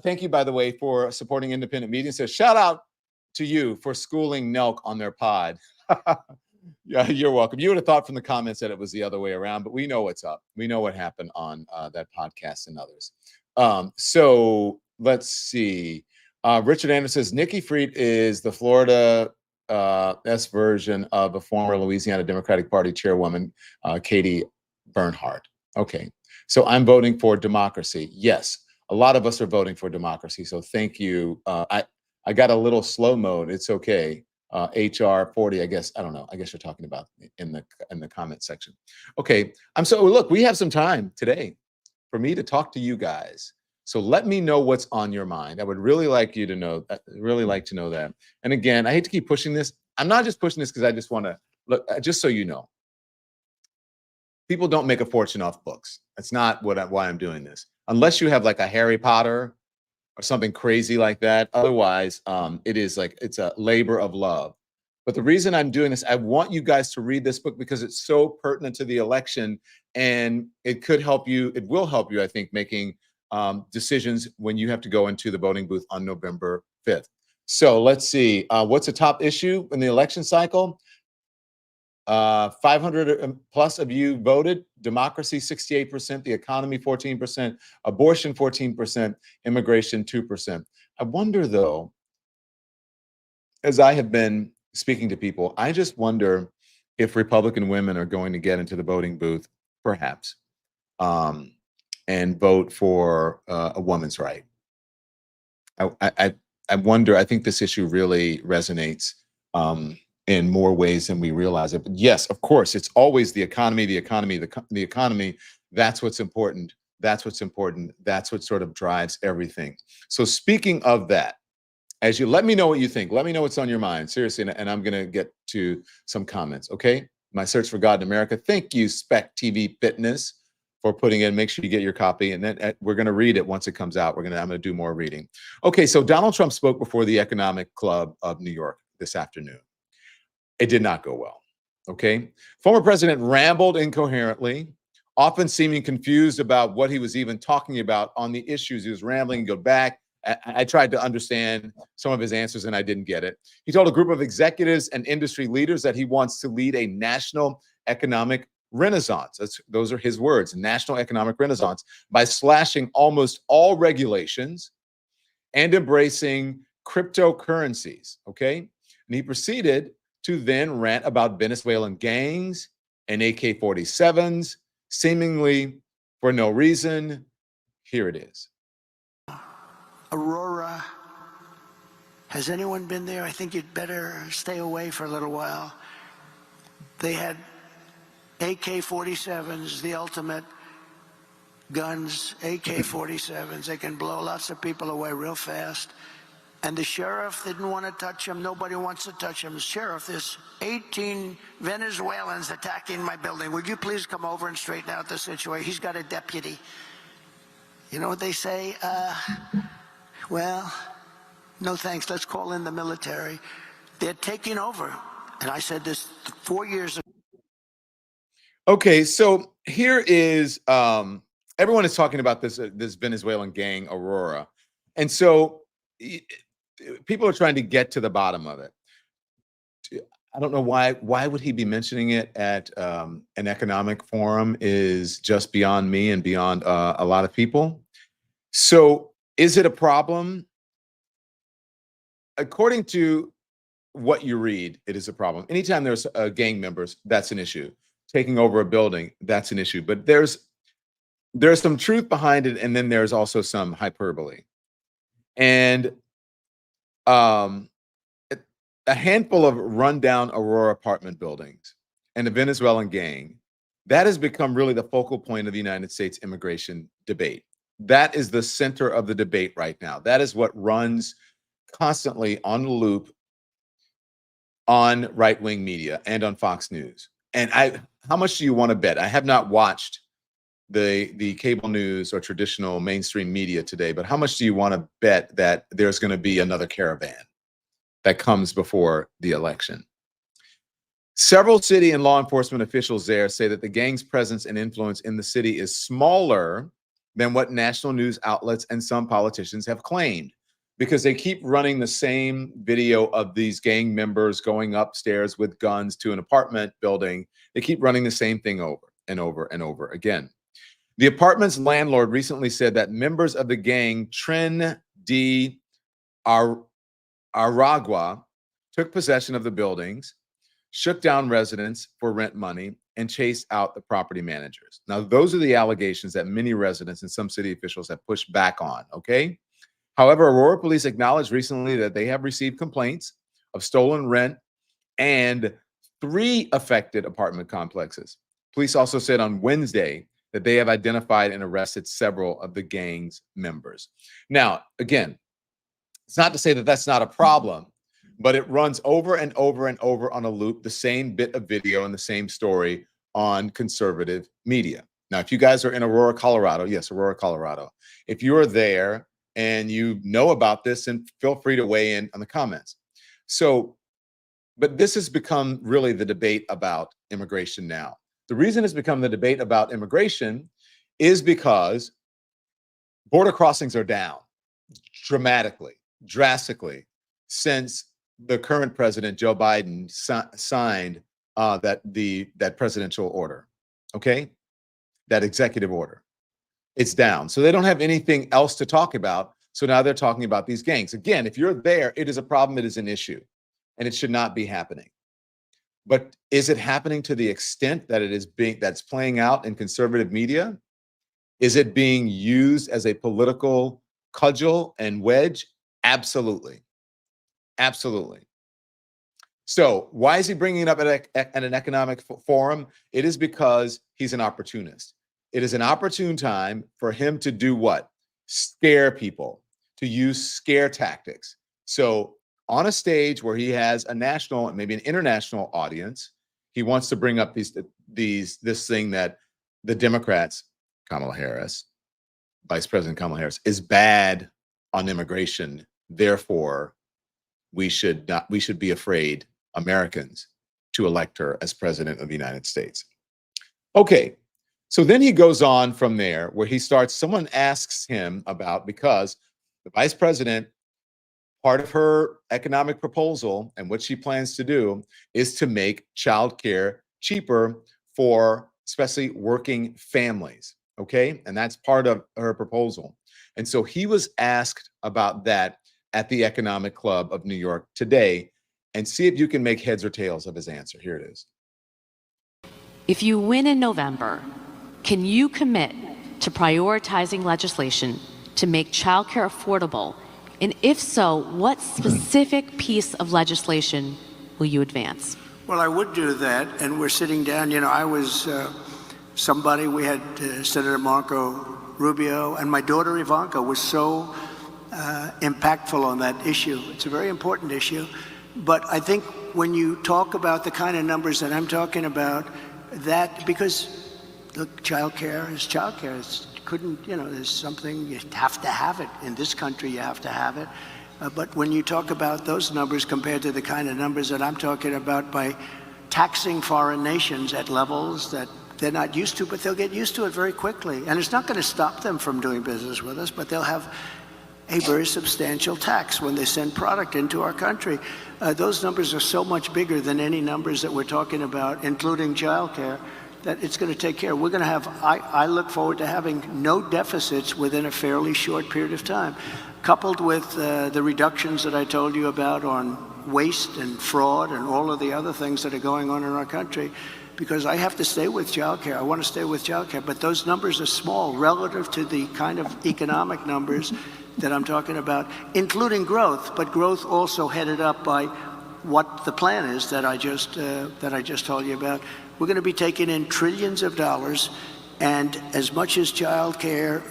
thank you, by the way, for supporting independent media. Says, shout out to you for schooling Nelk on their pod. Yeah, you're welcome. You would have thought from the comments that it was the other way around, but we know what's up. We know what happened on that podcast and others. So let's see. Richard Anderson says, Nikki Fried is the Florida S version of a former Louisiana Democratic Party chairwoman, Katie Bernhardt. Okay, so I'm voting for democracy. Yes, a lot of us are voting for democracy. So thank you. I got a little slow mode. It's okay. HR 40, I guess. I don't know. I guess you're talking about in the comment section. Okay, look, we have some time today for me to talk to you guys. So let me know what's on your mind. I would really like you to know, really like to know that. And again, I hate to keep pushing this. I'm not just pushing this because I just want to look, just so you know. People don't make a fortune off books. That's not why I'm doing this. Unless you have like a Harry Potter or something crazy like that. Otherwise, it's a labor of love. But the reason I'm doing this, I want you guys to read this book because it's so pertinent to the election, and it could help you. It will help you, I think, making decisions when you have to go into the voting booth on November 5th. So let's see. What's the top issue in the election cycle? 500 plus of you voted. Democracy, 68%. The economy, 14%. Abortion, 14%. Immigration, 2%. I wonder, though, as I have been speaking to people, I just wonder if Republican women are going to get into the voting booth, perhaps, and vote for a woman's right. I wonder. I think this issue really resonates in more ways than we realize it. But yes, of course, it's always the economy, the economy, the economy. That's what's important. That's what's important. That's what sort of drives everything. So speaking of that, as you let me know what you think, let me know what's on your mind, seriously, and I'm going to get to some comments, okay? My Search for God in America. Thank you, Spec TV Fitness, for putting in. Make sure you get your copy, and then we're going to read it once it comes out. I'm going to do more reading. Okay, so Donald Trump spoke before the Economic Club of New York this afternoon. It did not go well, okay? Former president rambled incoherently, often seeming confused about what he was even talking about on the issues. He was rambling, go back. I tried to understand some of his answers and I didn't get it. He told a group of executives and industry leaders that he wants to lead a national economic renaissance. Those are his words, national economic renaissance, by slashing almost all regulations and embracing cryptocurrencies, okay? And he proceeded to then rant about Venezuelan gangs and AK-47s, seemingly for no reason. Here it is. Aurora. Has anyone been there? I think you'd better stay away for a little while. They had AK-47s, the ultimate guns, AK-47s. They can blow lots of people away real fast. And the sheriff didn't want to touch him. Nobody wants to touch him. Sheriff, there's 18 Venezuelans attacking my building. Would you please come over and straighten out the situation? He's got a deputy. You know what they say? Well, no thanks. Let's call in the military. They're taking over. And I said this 4 years ago. Okay, so here is, everyone is talking about this Venezuelan gang, Aurora. And so people are trying to get to the bottom of it. I don't know why would he be mentioning it at an economic forum is just beyond me and beyond a lot of people. So is it a problem? According to what you read, it is a problem. Anytime there's gang members, that's an issue. Taking over a building, that's an issue. But there's some truth behind it, and then there's also some hyperbole. And a handful of rundown Aurora apartment buildings and a Venezuelan gang, that has become really the focal point of the United States immigration debate. That is the center of the debate right now. That is what runs constantly on the loop on right-wing media and on Fox News. And how much do you want to bet? I have not watched the cable news or traditional mainstream media today, but how much do you want to bet that there's going to be another caravan that comes before the election? Several city and law enforcement officials there say that the gang's presence and influence in the city is smaller than what national news outlets and some politicians have claimed, because they keep running the same video of these gang members going upstairs with guns to an apartment building. They keep running the same thing over and over and over again. The apartment's landlord recently said that members of the gang Tren de Aragua took possession of the buildings, shook down residents for rent money, and chased out the property managers. Now, those are the allegations that many residents and some city officials have pushed back on, okay? However, Aurora police acknowledged recently that they have received complaints of stolen rent and 3 affected apartment complexes. Police also said on Wednesday that they have identified and arrested several of the gang's members. Now, again, it's not to say that that's not a problem, but it runs over and over and over on a loop, the same bit of video and the same story on conservative media. Now, if you guys are in Aurora, Colorado, yes, Aurora, Colorado, if you're there and you know about this, and feel free to weigh in on the comments. So, but this has become really the debate about immigration now. The reason it's become the debate about immigration is because border crossings are down drastically since the current president, Joe Biden, signed that presidential order, okay? That executive order. It's down. So they don't have anything else to talk about. So now they're talking about these gangs. Again, if you're there, it is a problem, it is an issue, and it should not be happening. But is it happening to the extent that that's playing out in conservative media? Is it being used as a political cudgel and wedge? Absolutely. Absolutely. So why is he bringing it up at an economic forum? It is because he's an opportunist. It is an opportune time for him to do what? Scare people, to use scare tactics. So on a stage where he has a national and maybe an international audience, he wants to bring up this thing that the Democrats, Kamala Harris, Vice President Kamala Harris, is bad on immigration. Therefore, we should be afraid, Americans, to elect her as president of the United States. Okay, so then he goes on from there where someone asks him about, because the vice president, part of her economic proposal and what she plans to do is to make childcare cheaper for especially working families, okay? And that's part of her proposal. And so he was asked about that at the Economic Club of New York today, and see if you can make heads or tails of his answer. Here it is. If you win in November, can you commit to prioritizing legislation to make childcare affordable? And if so, what specific piece of legislation will you advance? Well, I would do that, and we're sitting down. You know, I was we had Senator Marco Rubio, and my daughter Ivanka was so impactful on that issue. It's a very important issue. But I think when you talk about the kind of numbers that I'm talking about, that, because look, childcare is childcare. There's something, you have to have it. In this country, you have to have it. But when you talk about those numbers compared to the kind of numbers that I'm talking about by taxing foreign nations at levels that they're not used to, but they'll get used to it very quickly. And it's not going to stop them from doing business with us, but they'll have a very substantial tax when they send product into our country. Those numbers are so much bigger than any numbers that we're talking about, including childcare, that it's going to take care. We're going to have, I look forward to having no deficits within a fairly short period of time, coupled with the reductions that I told you about on waste and fraud and all of the other things that are going on in our country. Because I have to stay with childcare. I want to stay with childcare, but those numbers are small relative to the kind of economic numbers that I'm talking about, including growth, but growth also headed up by what the plan is that I just told you about. We're going to be taking in trillions of dollars, and as much as childcare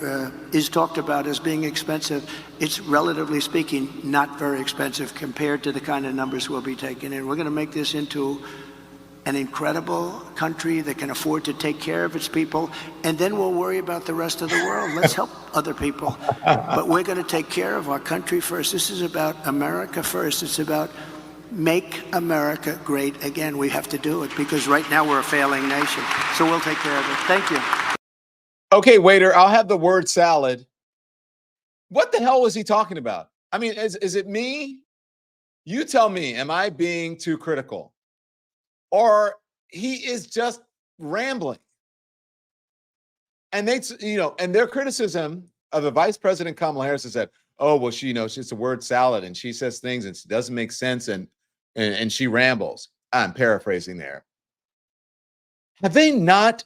is talked about as being expensive, it's relatively speaking not very expensive compared to the kind of numbers we'll be taking in. We're going to make this into an incredible country that can afford to take care of its people, and then we'll worry about the rest of the world. Let's help other people. But we're going to take care of our country first. This is about America first. It's about make America great again. We have to do it because right now we're a failing nation. So we'll take care of it. Thank you. Okay, waiter, I'll have the word salad. What the hell was he talking about? I mean, is it me? You tell me, am I being too critical? Or he is just rambling. And and their criticism of the Vice President Kamala Harris is that, oh, well, she's a word salad and she says things and it doesn't make sense and she rambles. I'm paraphrasing there. Have they not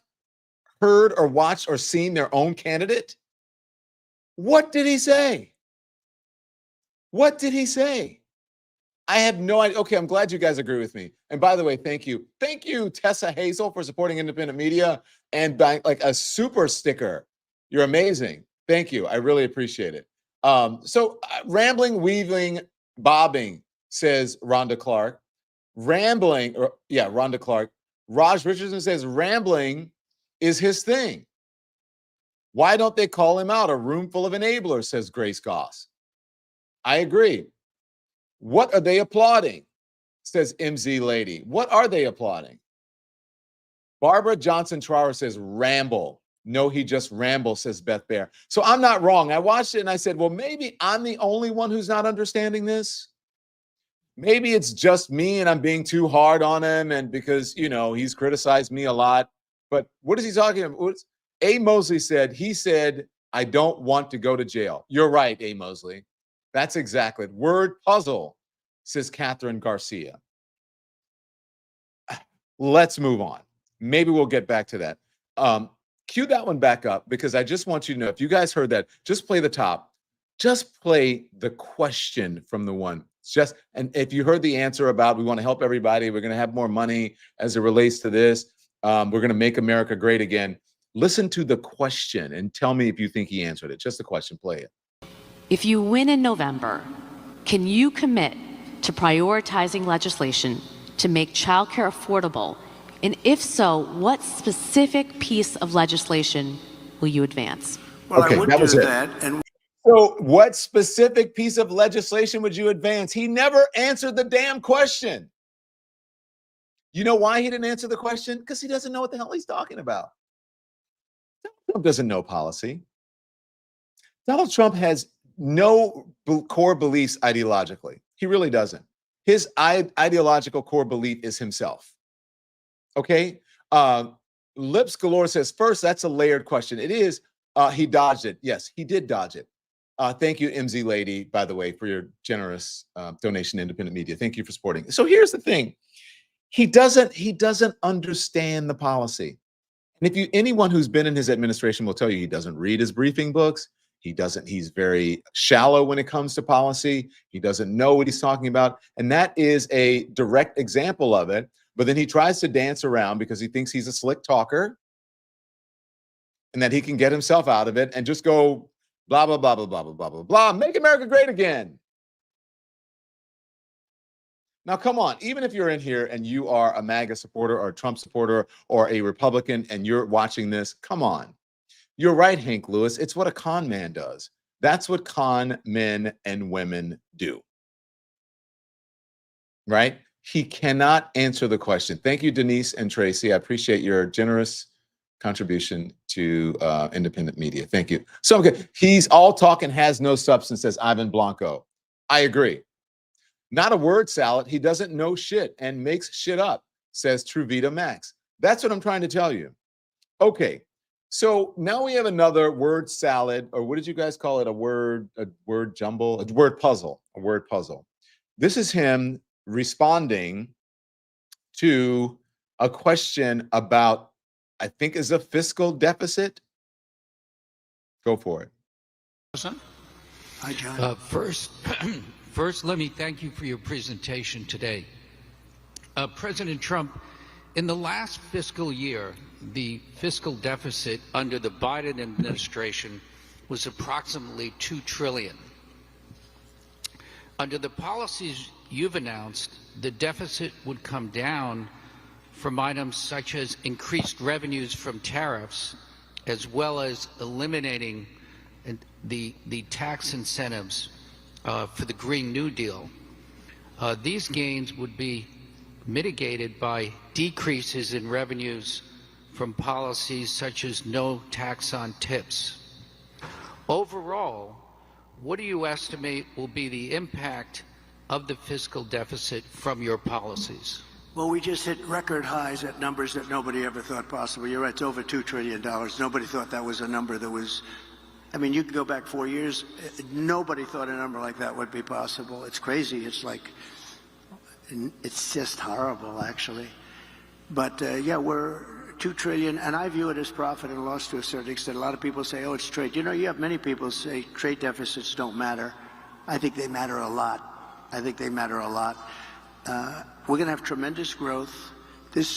heard or watched or seen their own candidate? What did he say? What did he say? I have no idea. Okay, I'm glad you guys agree with me. And by the way, thank you. Thank you, Tessa Hazel, for supporting independent media and buying like a super sticker. You're amazing. Thank you. I really appreciate it. Rambling, weaving, bobbing, says Rhonda Clark. Rhonda Clark. Raj Richardson says rambling is his thing. Why don't they call him out? A room full of enablers, says Grace Goss. I agree. What are they applauding? Says MZ Lady. What are they applauding? Barbara Johnson Trower says ramble. No, he just rambles, says Beth Bear. So I'm not wrong. I watched it and I said, well, maybe I'm the only one who's not understanding this. Maybe it's just me and I'm being too hard on him and because, he's criticized me a lot. But what is he talking about? A. Mosley said, I don't want to go to jail. You're right, A. Mosley. That's exactly it. Word puzzle, says Catherine Garcia. Let's move on. Maybe we'll get back to that. Cue that one back up because I just want you to know, if you guys heard that, just play the top. Just play the question from the one. And if you heard the answer about we want to help everybody, we're going to have more money as it relates to this. We're going to make America great again. Listen to the question and tell me if you think he answered it. Just the question. Play it. If you win in November, can you commit to prioritizing legislation to make childcare affordable? And if so, what specific piece of legislation will you advance? Well, okay, I would that was do it. that. And so what specific piece of legislation would you advance? He never answered the damn question. You know why he didn't answer the question? Because he doesn't know what the hell he's talking about. Donald Trump doesn't know policy. Donald Trump has no core beliefs ideologically. He really doesn't. His ideological core belief is himself. Okay? Lips Galore says, first, that's a layered question. It is. He dodged it. Yes, he did dodge it. Thank you, MZ Lady, by the way, for your generous donation to independent media. Thank you for supporting. So here's the thing. He doesn't understand the policy. And anyone who's been in his administration will tell you he doesn't read his briefing books. He's very shallow when it comes to policy. He doesn't know what he's talking about. And that is a direct example of it. But then he tries to dance around because he thinks he's a slick talker and that he can get himself out of it and just go blah, blah, blah, blah, blah, blah, blah, blah, blah. Make America great again. Now, come on, even if you're in here and you are a MAGA supporter or a Trump supporter or a Republican and you're watching this, come on. You're right, Hank Lewis. It's what a con man does. That's what con men and women do. Right? He cannot answer the question. Thank you, Denise and Tracy. I appreciate your generous contribution to independent media. Thank you. So okay, he's all talk and has no substance, says Ivan Blanco. I agree. Not a word salad. He doesn't know shit and makes shit up, says Truvita Max. That's what I'm trying to tell you. Okay, so now we have another word salad, or what did you guys call it? A word jumble, a word puzzle, a word puzzle. This is him responding to a question about, I think, is a fiscal deficit. Go for it. Hi, John. First, let me thank you for your presentation today. President Trump, in the last fiscal year, the fiscal deficit under the Biden administration was approximately $2 trillion. Under the policies you've announced, the deficit would come down from items such as increased revenues from tariffs, as well as eliminating the tax incentives for the Green New Deal. These gains would be mitigated by decreases in revenues from policies such as no tax on tips. Overall, what do you estimate will be the impact of the fiscal deficit from your policies? Well, we just hit record highs at numbers that nobody ever thought possible. You're right, it's over $2 trillion. Nobody thought that was a number that was, I mean, you can go back 4 years. Nobody thought a number like that would be possible. It's crazy. It's like, it's just horrible, actually. But yeah, we're $2 trillion, and I view it as profit and loss to a certain extent. A lot of people say, oh, it's trade. You know, you have many people say trade deficits don't matter. I think they matter a lot. I think they matter a lot. We're going to have tremendous growth.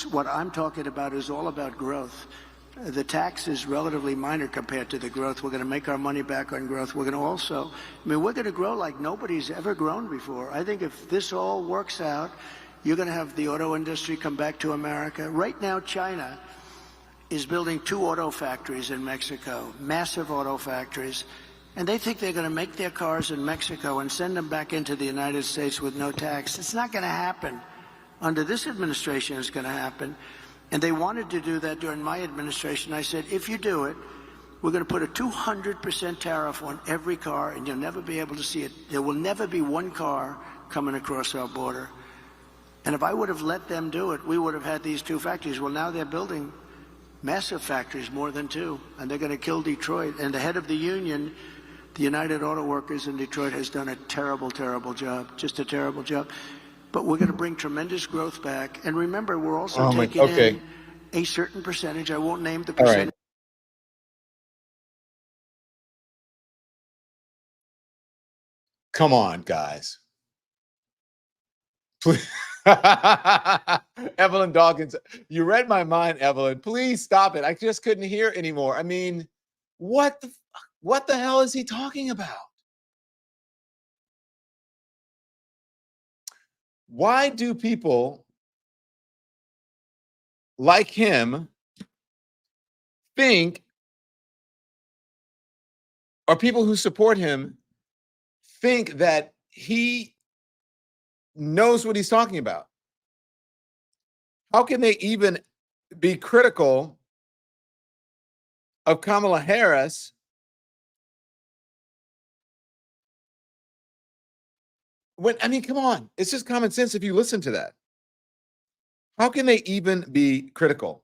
What I'm talking about is all about growth. The tax is relatively minor compared to the growth. We're going to make our money back on growth. We're going to also, we're going to grow like nobody's ever grown before. I think if this all works out, you're going to have the auto industry come back to America. Right now, China is building 2 auto factories in Mexico, massive auto factories, and they think they're going to make their cars in Mexico and send them back into the United States with no tax. It's not going to happen. Under this administration, it's going to happen. And they wanted to do that during my administration. I said, if you do it, we're going to put a 200% tariff on every car, and you'll never be able to see it. There will never be one car coming across our border. And if I would have let them do it, we would have had these 2 factories. Well, now they're building massive factories, more than 2, and they're going to kill Detroit. And the head of the union, the United Auto Workers in Detroit, has done a terrible, terrible job, just a terrible job. But we're going to bring tremendous growth back. And remember, we're also taking in a certain percentage. I won't name the percentage. All right. Come on, guys. Please. Evelyn Dawkins, you read my mind, Evelyn. Please stop it. I just couldn't hear anymore. I mean, what the hell is he talking about? Why do people like him think, or people who support him think, that he knows what he's talking about? How can they even be critical of Kamala Harris when, I mean, come on, it's just common sense if you listen to that. How can they even be critical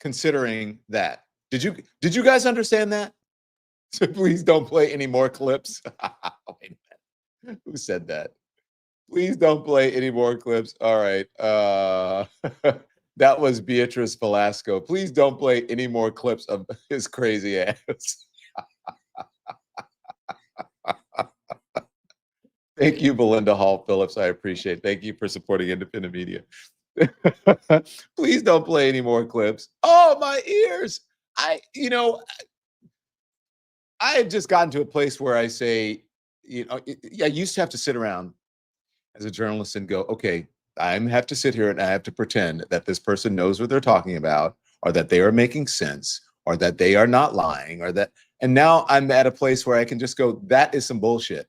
considering that? Did you guys understand that? So please don't play any more clips. Wait a minute. Who said that? Please don't play any more clips. All right. That was Beatrice Velasco. Please don't play any more clips of his crazy ass. Thank you, Belinda Hall Phillips. I appreciate it. Thank you for supporting independent media. Please don't play any more clips. Oh, my ears. I have just gotten to a place where I say, I used to have to sit around as a journalist and go, okay, I have to sit here and I have to pretend that this person knows what they're talking about, or that they are making sense, or that they are not lying, or that, and now I'm at a place where I can just go, that is some bullshit.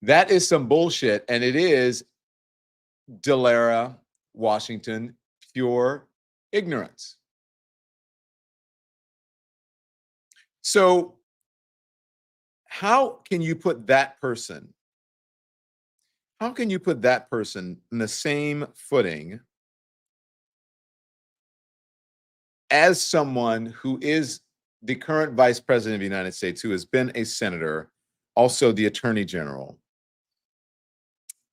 That is some bullshit. And it is Delara, Washington, pure ignorance. So how can you put that person in the same footing as someone who is the current vice president of the United States, who has been a senator, also the attorney general,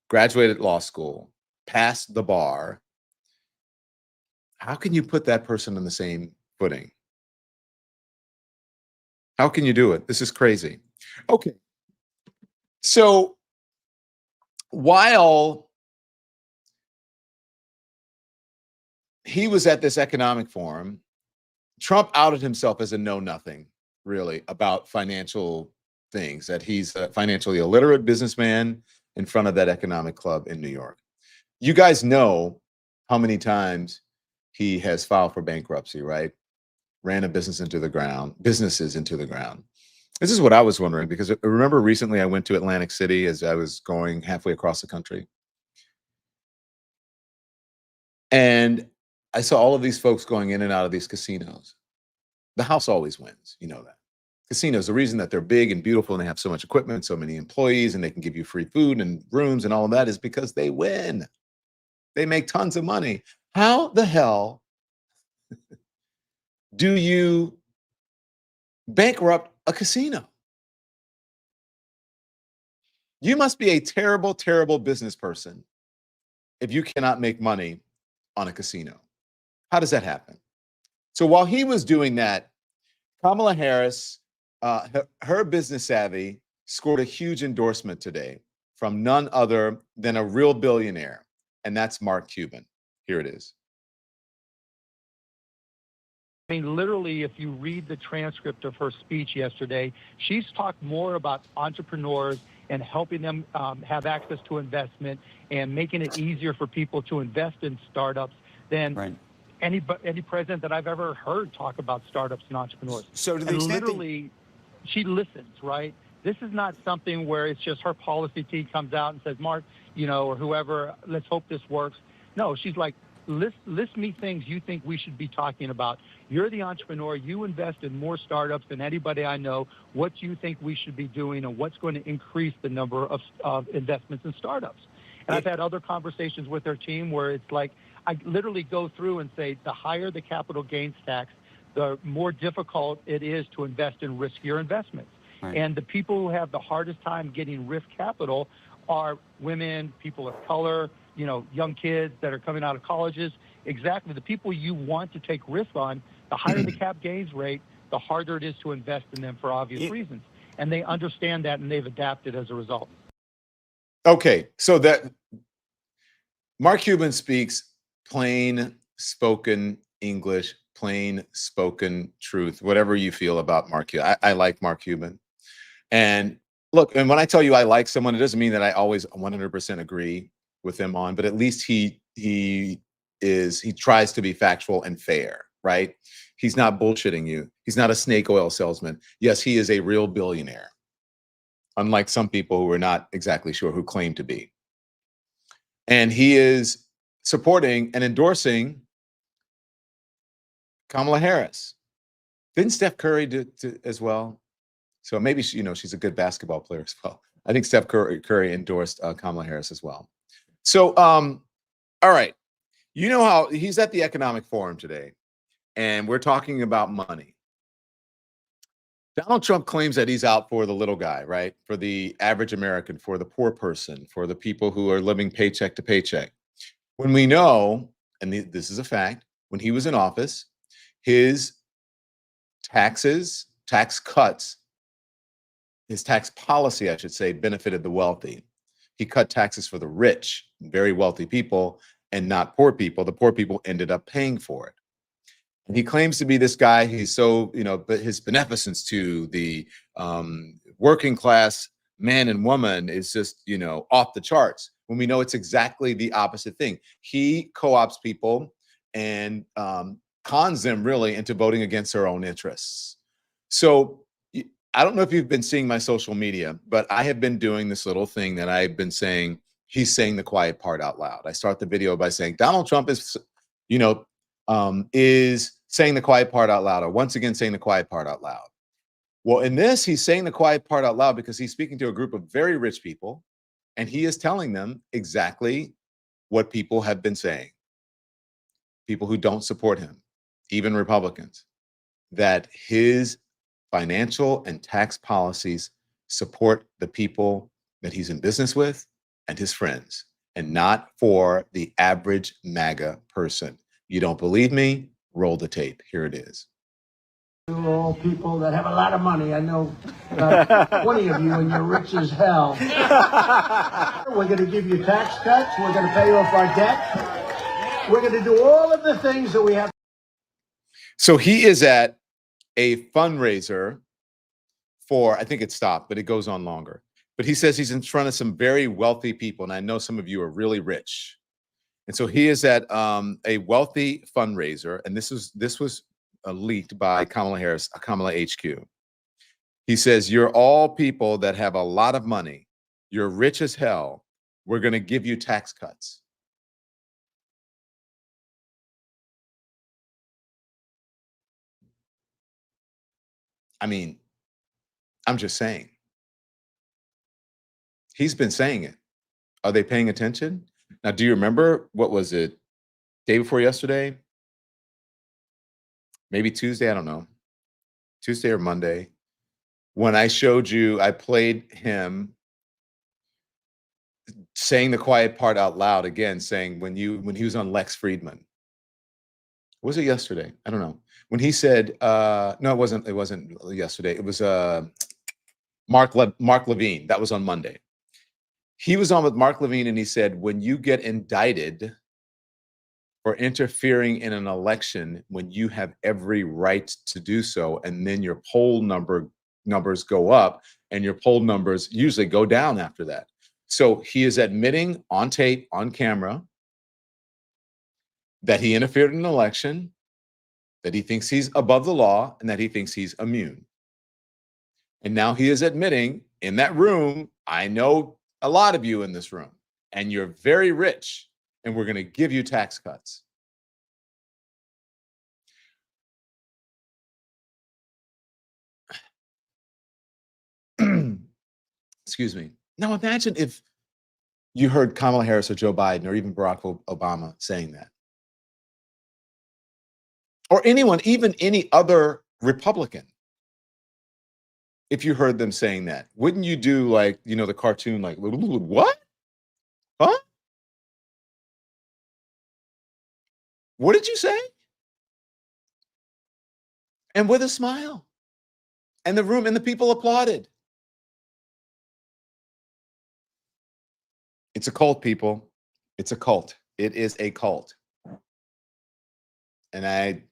graduated law school, passed the bar? How can you put that person on the same footing? How can you do it? This is crazy. Okay. So while he was at this economic forum, Trump outed himself as a know-nothing, really, about financial things, that he's a financially illiterate businessman in front of that economic club in New York. You guys know how many times he has filed for bankruptcy, right? Ran a businesses into the ground. This is what I was wondering, because I remember recently I went to Atlantic City as I was going halfway across the country. And I saw all of these folks going in and out of these casinos. The house always wins, you know that. Casinos, the reason that they're big and beautiful and they have so much equipment, so many employees, and they can give you free food and rooms and all of that is because they win. They make tons of money. How the hell do you bankrupt a casino? You must be a terrible, terrible business person if you cannot make money on a casino. How does that happen? So while he was doing that, Kamala Harris, her business savvy, scored a huge endorsement today from none other than a real billionaire, and that's Mark Cuban. Here it is. I mean, literally, if you read the transcript of her speech yesterday, she's talked more about entrepreneurs and helping them have access to investment and making it easier for people to invest in startups than any president that I've ever heard talk about startups and entrepreneurs. So to the and extent literally, she listens, right? This is not something where it's just her policy team comes out and says, Mark, or whoever, let's hope this works. No, she's like, list me things you think we should be talking about. You're the entrepreneur. You invest in more startups than anybody I know. What do you think we should be doing, and what's going to increase the number of investments in startups? And I've had other conversations with their team where it's like, I literally go through and say, the higher the capital gains tax, the more difficult it is to invest in riskier investments. And the people who have the hardest time getting risk capital are women, people of color, young kids that are coming out of colleges. Exactly. The people you want to take risk on, the higher the cap gains rate, the harder it is to invest in them for obvious reasons. And they understand that, and they've adapted as a result. Okay, so that Mark Cuban speaks plain spoken English, plain spoken truth, whatever you feel about Mark Cuban. I like Mark Cuban. And look, and when I tell you I like someone, it doesn't mean that I always 100% agree with him on, but at least he tries to be factual and fair, right? He's not bullshitting you. He's not a snake oil salesman. Yes, he is a real billionaire, unlike some people who are not exactly sure who claim to be. And he is supporting and endorsing Kamala Harris. Didn't Steph Curry do as well? So maybe she's a good basketball player as well. I think Steph Curry endorsed Kamala Harris as well. So, all right. You know how he's at the economic forum today, and we're talking about money. Donald Trump claims that he's out for the little guy, right? For the average American, for the poor person, for the people who are living paycheck to paycheck. When we know, and this is a fact, when he was in office, his tax cuts, his tax policy, I should say, benefited the wealthy. He cut taxes for the rich, very wealthy people, and not poor people. The poor people ended up paying for it. And he claims to be this guy. He's so, but his beneficence to the working class man and woman is just, off the charts. When we know it's exactly the opposite thing. He co-ops people and cons them really into voting against their own interests. So I don't know if you've been seeing my social media, but I have been doing this little thing that I've been saying. He's saying the quiet part out loud. I start the video by saying Donald Trump is is saying the quiet part out loud, or once again saying the quiet part out loud. Well, in this, he's saying the quiet part out loud because he's speaking to a group of very rich people, and he is telling them exactly what people have been saying. People who don't support him, even Republicans, that his financial and tax policies support the people that he's in business with and his friends, and not for the average MAGA person. You don't believe me? Roll the tape. Here it is. We're all people that have a lot of money. I know 20 of you, and you're rich as hell. We're going to give you tax cuts. We're going to pay off our debt. We're going to do all of the things that we have. So he is at a fundraiser for, I think it stopped, but it goes on longer. But he says he's in front of some very wealthy people, and I know some of you are really rich. And so he is at a wealthy fundraiser, and this was leaked by Kamala Harris, Kamala HQ. He says, you're all people that have a lot of money. You're rich as hell. We're going to give you tax cuts. I mean, I'm just saying. He's been saying it. Are they paying attention? Now, do you remember, what was it, day before yesterday? Maybe Tuesday, I don't know. Tuesday or Monday. When I showed you, I played him saying the quiet part out loud again, saying when he was on Lex Friedman. Was it yesterday? I don't know. When he said, no, it wasn't yesterday. It was Mark Levine. That was on Monday. He was on with Mark Levine, and he said, when you get indicted for interfering in an election, when you have every right to do so, and then your poll numbers go up, and your poll numbers usually go down after that. So he is admitting on tape, on camera, that he interfered in an election, that he thinks he's above the law, and that he thinks he's immune. And now he is admitting in that room, I know a lot of you in this room, and you're very rich, and we're going to give you tax cuts. Excuse me. Now imagine if you heard Kamala Harris or Joe Biden or even Barack Obama saying that. Or anyone, even any other Republican. If you heard them saying that, wouldn't you do like, the cartoon, like, what? Huh? What did you say? And with a smile. And the people applauded. It's a cult, people. It's a cult. It is a cult. And I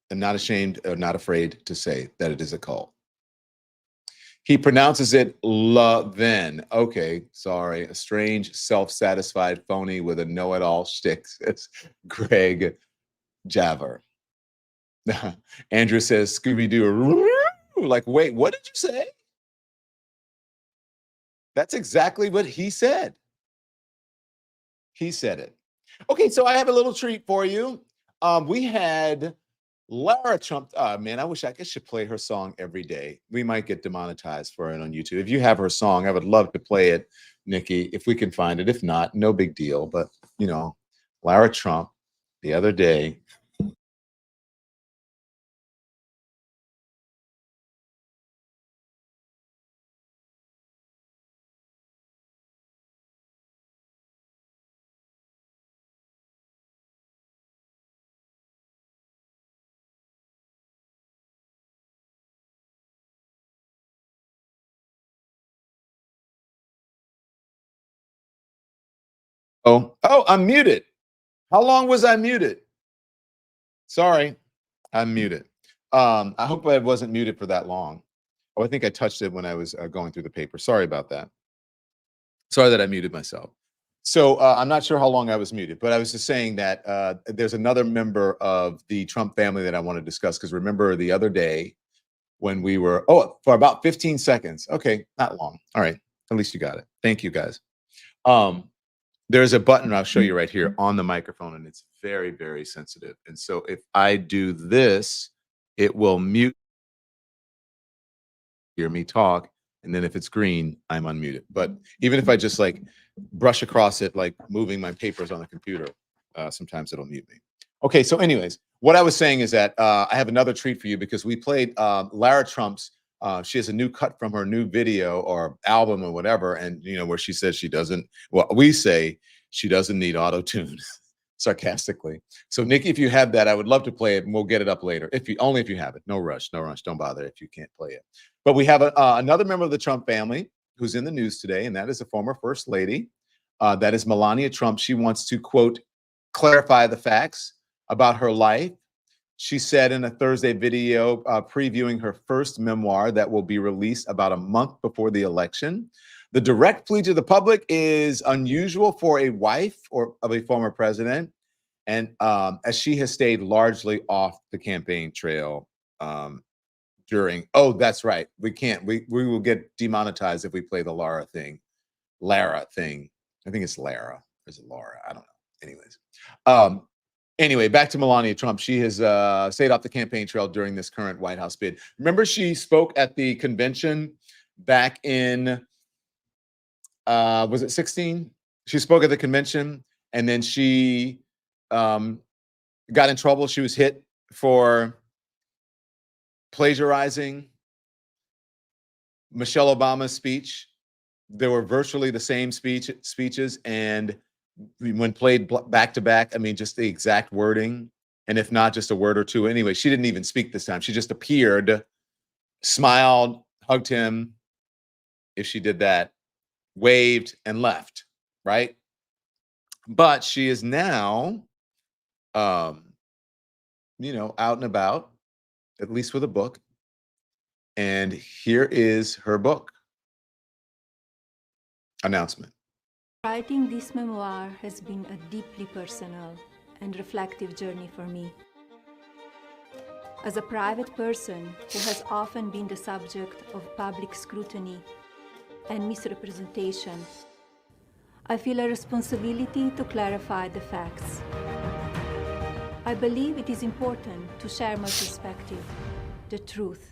am not ashamed or not afraid to say that it is a cult. He pronounces it Levin. Okay, sorry. A strange, self-satisfied phony with a know-it-all shtick, says Greg Javer. Andrew says, Scooby-Doo. Like, wait, what did you say? That's exactly what he said. He said it. Okay, so I have a little treat for you. We had Lara Trump. Man, I wish I should play her song every day. We might get demonetized for it on YouTube. If you have her song, I would love to play it, Nikki, if we can find it. If not, no big deal. But, Lara Trump the other day. Oh, I'm muted. How long was I muted? Sorry, I'm muted. I hope I wasn't muted for that long. Oh, I think I touched it when I was going through the paper. Sorry about that. Sorry that I muted myself. So I'm not sure how long I was muted, but I was just saying that there's another member of the Trump family that I want to discuss, because remember the other day when we were, for about 15 seconds. Okay, not long. All right, at least you got it. Thank you, guys. there's a button I'll show you right here on the microphone, and it's very, very sensitive. And so if I do this, it will mute, hear me talk. And then if it's green, I'm unmuted. But even if I just like brush across it, like moving my papers on the computer, sometimes it'll mute me. Okay, so anyways, what I was saying is that I have another treat for you because we played Lara Trump's, she has a new cut from her new video or album or whatever, and you know, where she says she doesn't, well, we say she doesn't need auto-tune, sarcastically. So Nikki, if you have that, I would love to play it, and we'll get it up later. Only if you have it. No rush, no rush. Don't bother if you can't play it. But we have another member of the Trump family who's in the news today, and that is a former First Lady. That is Melania Trump. She wants to, quote, clarify the facts about her life. She said in a Thursday video previewing her first memoir that will be released about a month before the election. The direct plea to the public is unusual for a wife of a former president, and as she has stayed largely off the campaign trail during, oh, that's right, we can't, we will get demonetized if we play the Lara thing. I think it's Lara. Is it Laura? I don't know. Anyways. Anyway, back to Melania Trump. She has stayed off the campaign trail during this current White House bid. Remember, she spoke at the convention back in, was it 16? She spoke at the convention, and then she got in trouble. She was hit for plagiarizing Michelle Obama's speech. They were virtually the same speeches, and when played back to back, I mean, just the exact wording, and if not, just a word or two. Anyway, she didn't even speak this time. She just appeared, smiled, hugged him, if she did that, waved, and left, right? But she is now, you know, out and about, at least with a book. And here is her book announcement. Writing this memoir has been a deeply personal and reflective journey for me. As a private person who has often been the subject of public scrutiny and misrepresentation, I feel a responsibility to clarify the facts. I believe it is important to share my perspective, the truth.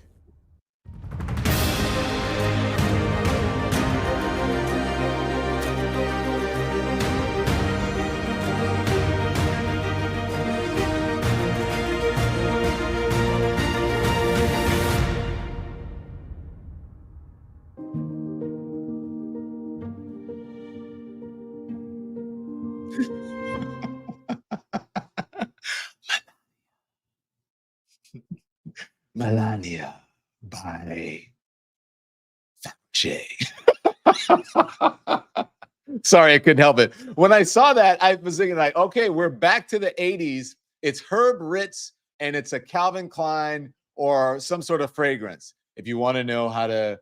Melania by Shay. Sorry, I couldn't help it. When I saw that, I was thinking like, okay, we're back to the 80s. It's Herb Ritz and it's a Calvin Klein or some sort of fragrance. If you want to know how to,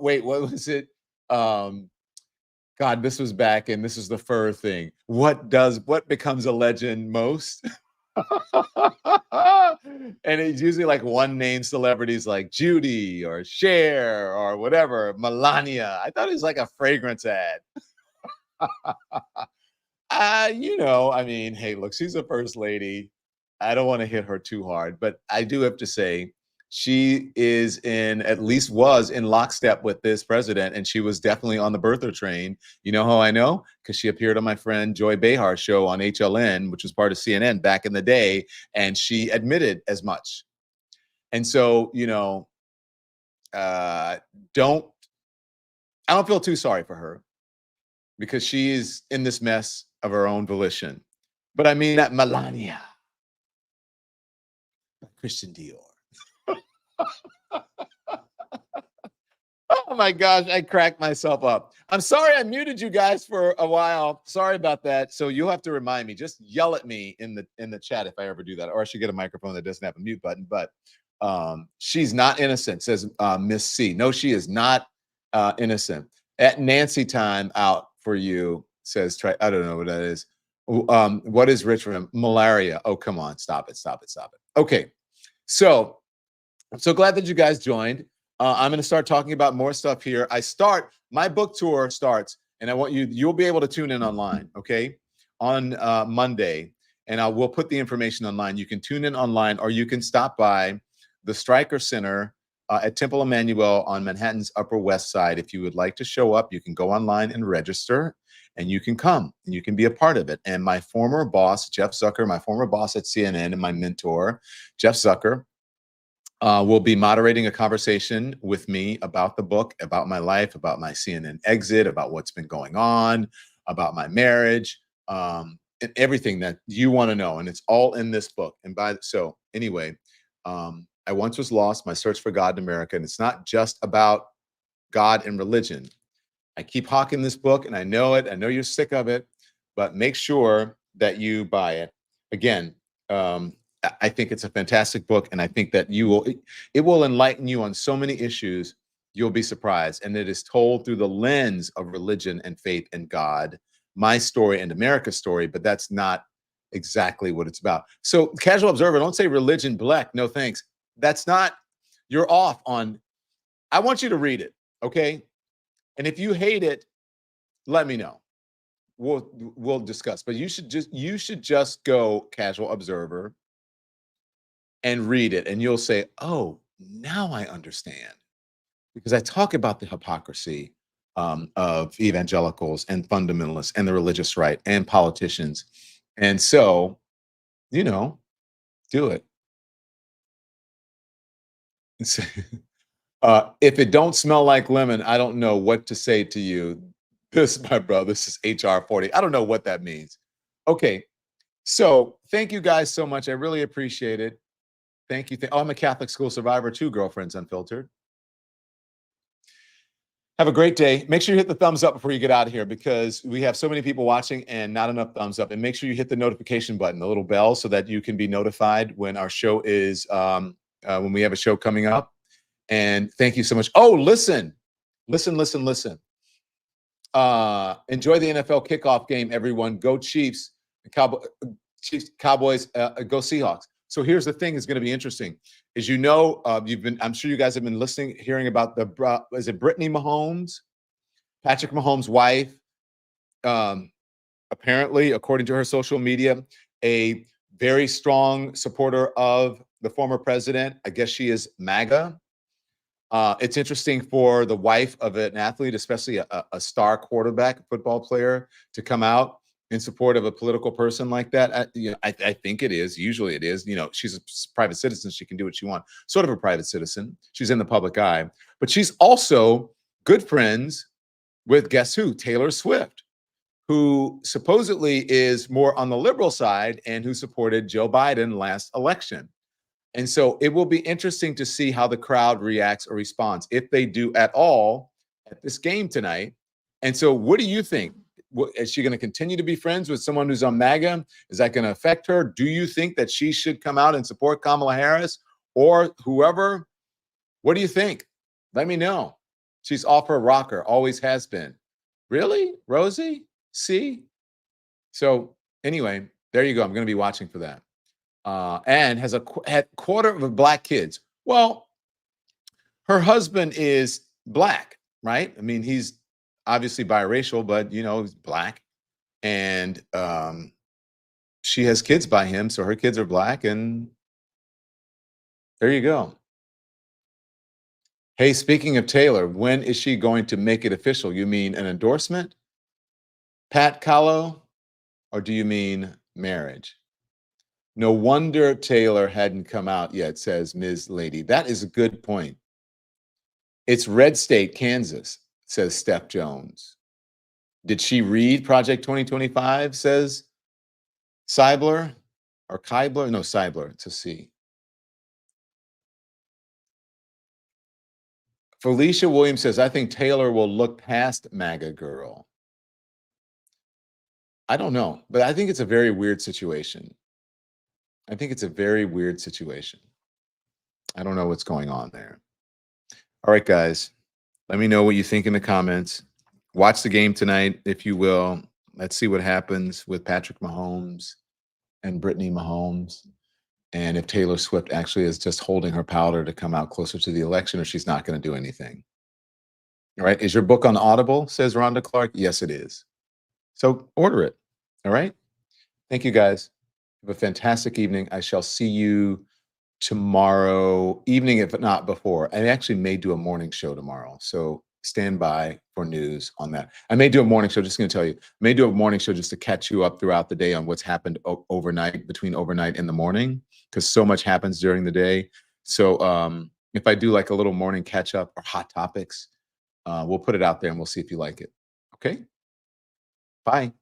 wait, what was it? God, this was back, and this is the fur thing. What becomes a legend most? And it's usually like one name celebrities like Judy or Cher or whatever, Melania. I thought it was like a fragrance ad. You know, I mean, hey, look, she's a first lady. I don't want to hit her too hard, but I do have to say she is at least was in lockstep with this president, and she was definitely on the birther train. You know how I know? Because she appeared on my friend Joy Behar's show on HLN, which was part of CNN back in the day, and she admitted as much. And so, you know, I don't feel too sorry for her because she is in this mess of her own volition. But I mean that Melania, Christian Dior. Oh my gosh, I cracked myself up. I'm sorry I muted you guys for a while. Sorry about that. So you'll have to remind me. Just yell at me in the chat if I ever do that, or I should get a microphone that doesn't have a mute button. But she's not innocent, says Miss C. No, she is not innocent. At Nancy time out for you, says I don't know what that is. What is rich for him? Malaria. Oh, come on. Stop it. Okay. So I'm so glad that you guys joined. I'm going to start talking about more stuff here. My book tour starts and I want you'll be able to tune in online, okay, on Monday, and we'll put the information online. You can tune in online, or you can stop by the Stryker Center at Temple Emmanuel on Manhattan's Upper West Side. If you would like to show up, you can go online and register, and you can come, and you can be a part of it. And my former boss, Jeff Zucker, my former boss at CNN and my mentor, Jeff Zucker, will be moderating a conversation with me about the book, about my life, about my CNN exit, about what's been going on, about my marriage, and everything that you want to know. And it's all in this book. And so anyway, I Once Was Lost, My Search for God in America. And it's not just about God and religion. I keep hawking this book, and I know it. I know you're sick of it, but make sure that you buy it. Again, I think it's a fantastic book, and I think that it will enlighten you on so many issues. You'll be surprised. And it is told through the lens of religion and faith and God, my story and America's story, but that's not exactly what it's about. So, casual observer, don't say religion black. No, thanks. That's not, you're off on, I want you to read it, okay? And if you hate it, let me know. We'll discuss. But you should just go casual observer and read it, and you'll say, oh, now I understand. Because I talk about the hypocrisy of evangelicals and fundamentalists and the religious right and politicians. And so, do it. If it don't smell like lemon, I don't know what to say to you. This, my brother, this is HR 40. I don't know what that means. Okay, so thank you guys so much. I really appreciate it. Thank you. I'm a Catholic school survivor too, Girlfriends Unfiltered. Have a great day. Make sure you hit the thumbs up before you get out of here, because we have so many people watching and not enough thumbs up. And make sure you hit the notification button, the little bell, so that you can be notified when our show is, when we have a show coming up. And thank you so much. Oh, listen. Enjoy the NFL kickoff game, everyone. Go Chiefs, Cowboys, go Seahawks. So here's the thing is going to be interesting. As you know, I'm sure you guys have been hearing about is it Brittany Mahomes, Patrick Mahomes' wife, apparently, according to her social media, a very strong supporter of the former president. I guess she is MAGA. It's interesting for the wife of an athlete, especially a star quarterback, football player, to come out in support of a political person like that. I think it is. Usually it is. She's a private citizen. She can do what she wants. Sort of a private citizen. She's in the public eye. But she's also good friends with, guess who? Taylor Swift, who supposedly is more on the liberal side and who supported Joe Biden last election. And so it will be interesting to see how the crowd reacts or responds, if they do at all, at this game tonight. And so what do you think? Is she going to continue to be friends with someone who's on MAGA? Is that going to affect her? Do you think that she should come out and support Kamala Harris or whoever? What do you think? Let me know. She's off her rocker, always has been. Really, Rosie? See? So anyway, there you go. I'm going to be watching for that. And had quarter of black kids. Well, her husband is black, right? I mean, he's obviously biracial, but he's black, and she has kids by him, so her kids are black, and there you go. Hey, speaking of Taylor, when is she going to make it official? You mean an endorsement, Pat Callow, or do you mean marriage? No wonder Taylor hadn't come out yet, says Ms. Lady. That is a good point. It's Red State, Kansas, says Steph Jones. Did she read Project 2025, says Seibler or Keibler? No, Seibler, it's a C. Felicia Williams says, I think Taylor will look past MAGA girl. I don't know, but I think it's a very weird situation. I don't know what's going on there. All right, guys, let me know what you think in the comments. Watch the game tonight, if you will. Let's see what happens with Patrick Mahomes and Brittany Mahomes, and if Taylor Swift actually is just holding her powder to come out closer to the election, or she's not going to do anything. All right. Is your book on Audible? Says Rhonda Clark. Yes, it is. So order it. All right. Thank you, guys. Have a fantastic evening. I shall see you tomorrow evening, if not before. I actually may do a morning show tomorrow. So stand by for news on that. I may do a morning show, just going to tell you, may do a morning show just to catch you up throughout the day on what's happened overnight, between overnight and the morning, because so much happens during the day. So if I do like a little morning catch up or hot topics, we'll put it out there and we'll see if you like it. Okay. Bye.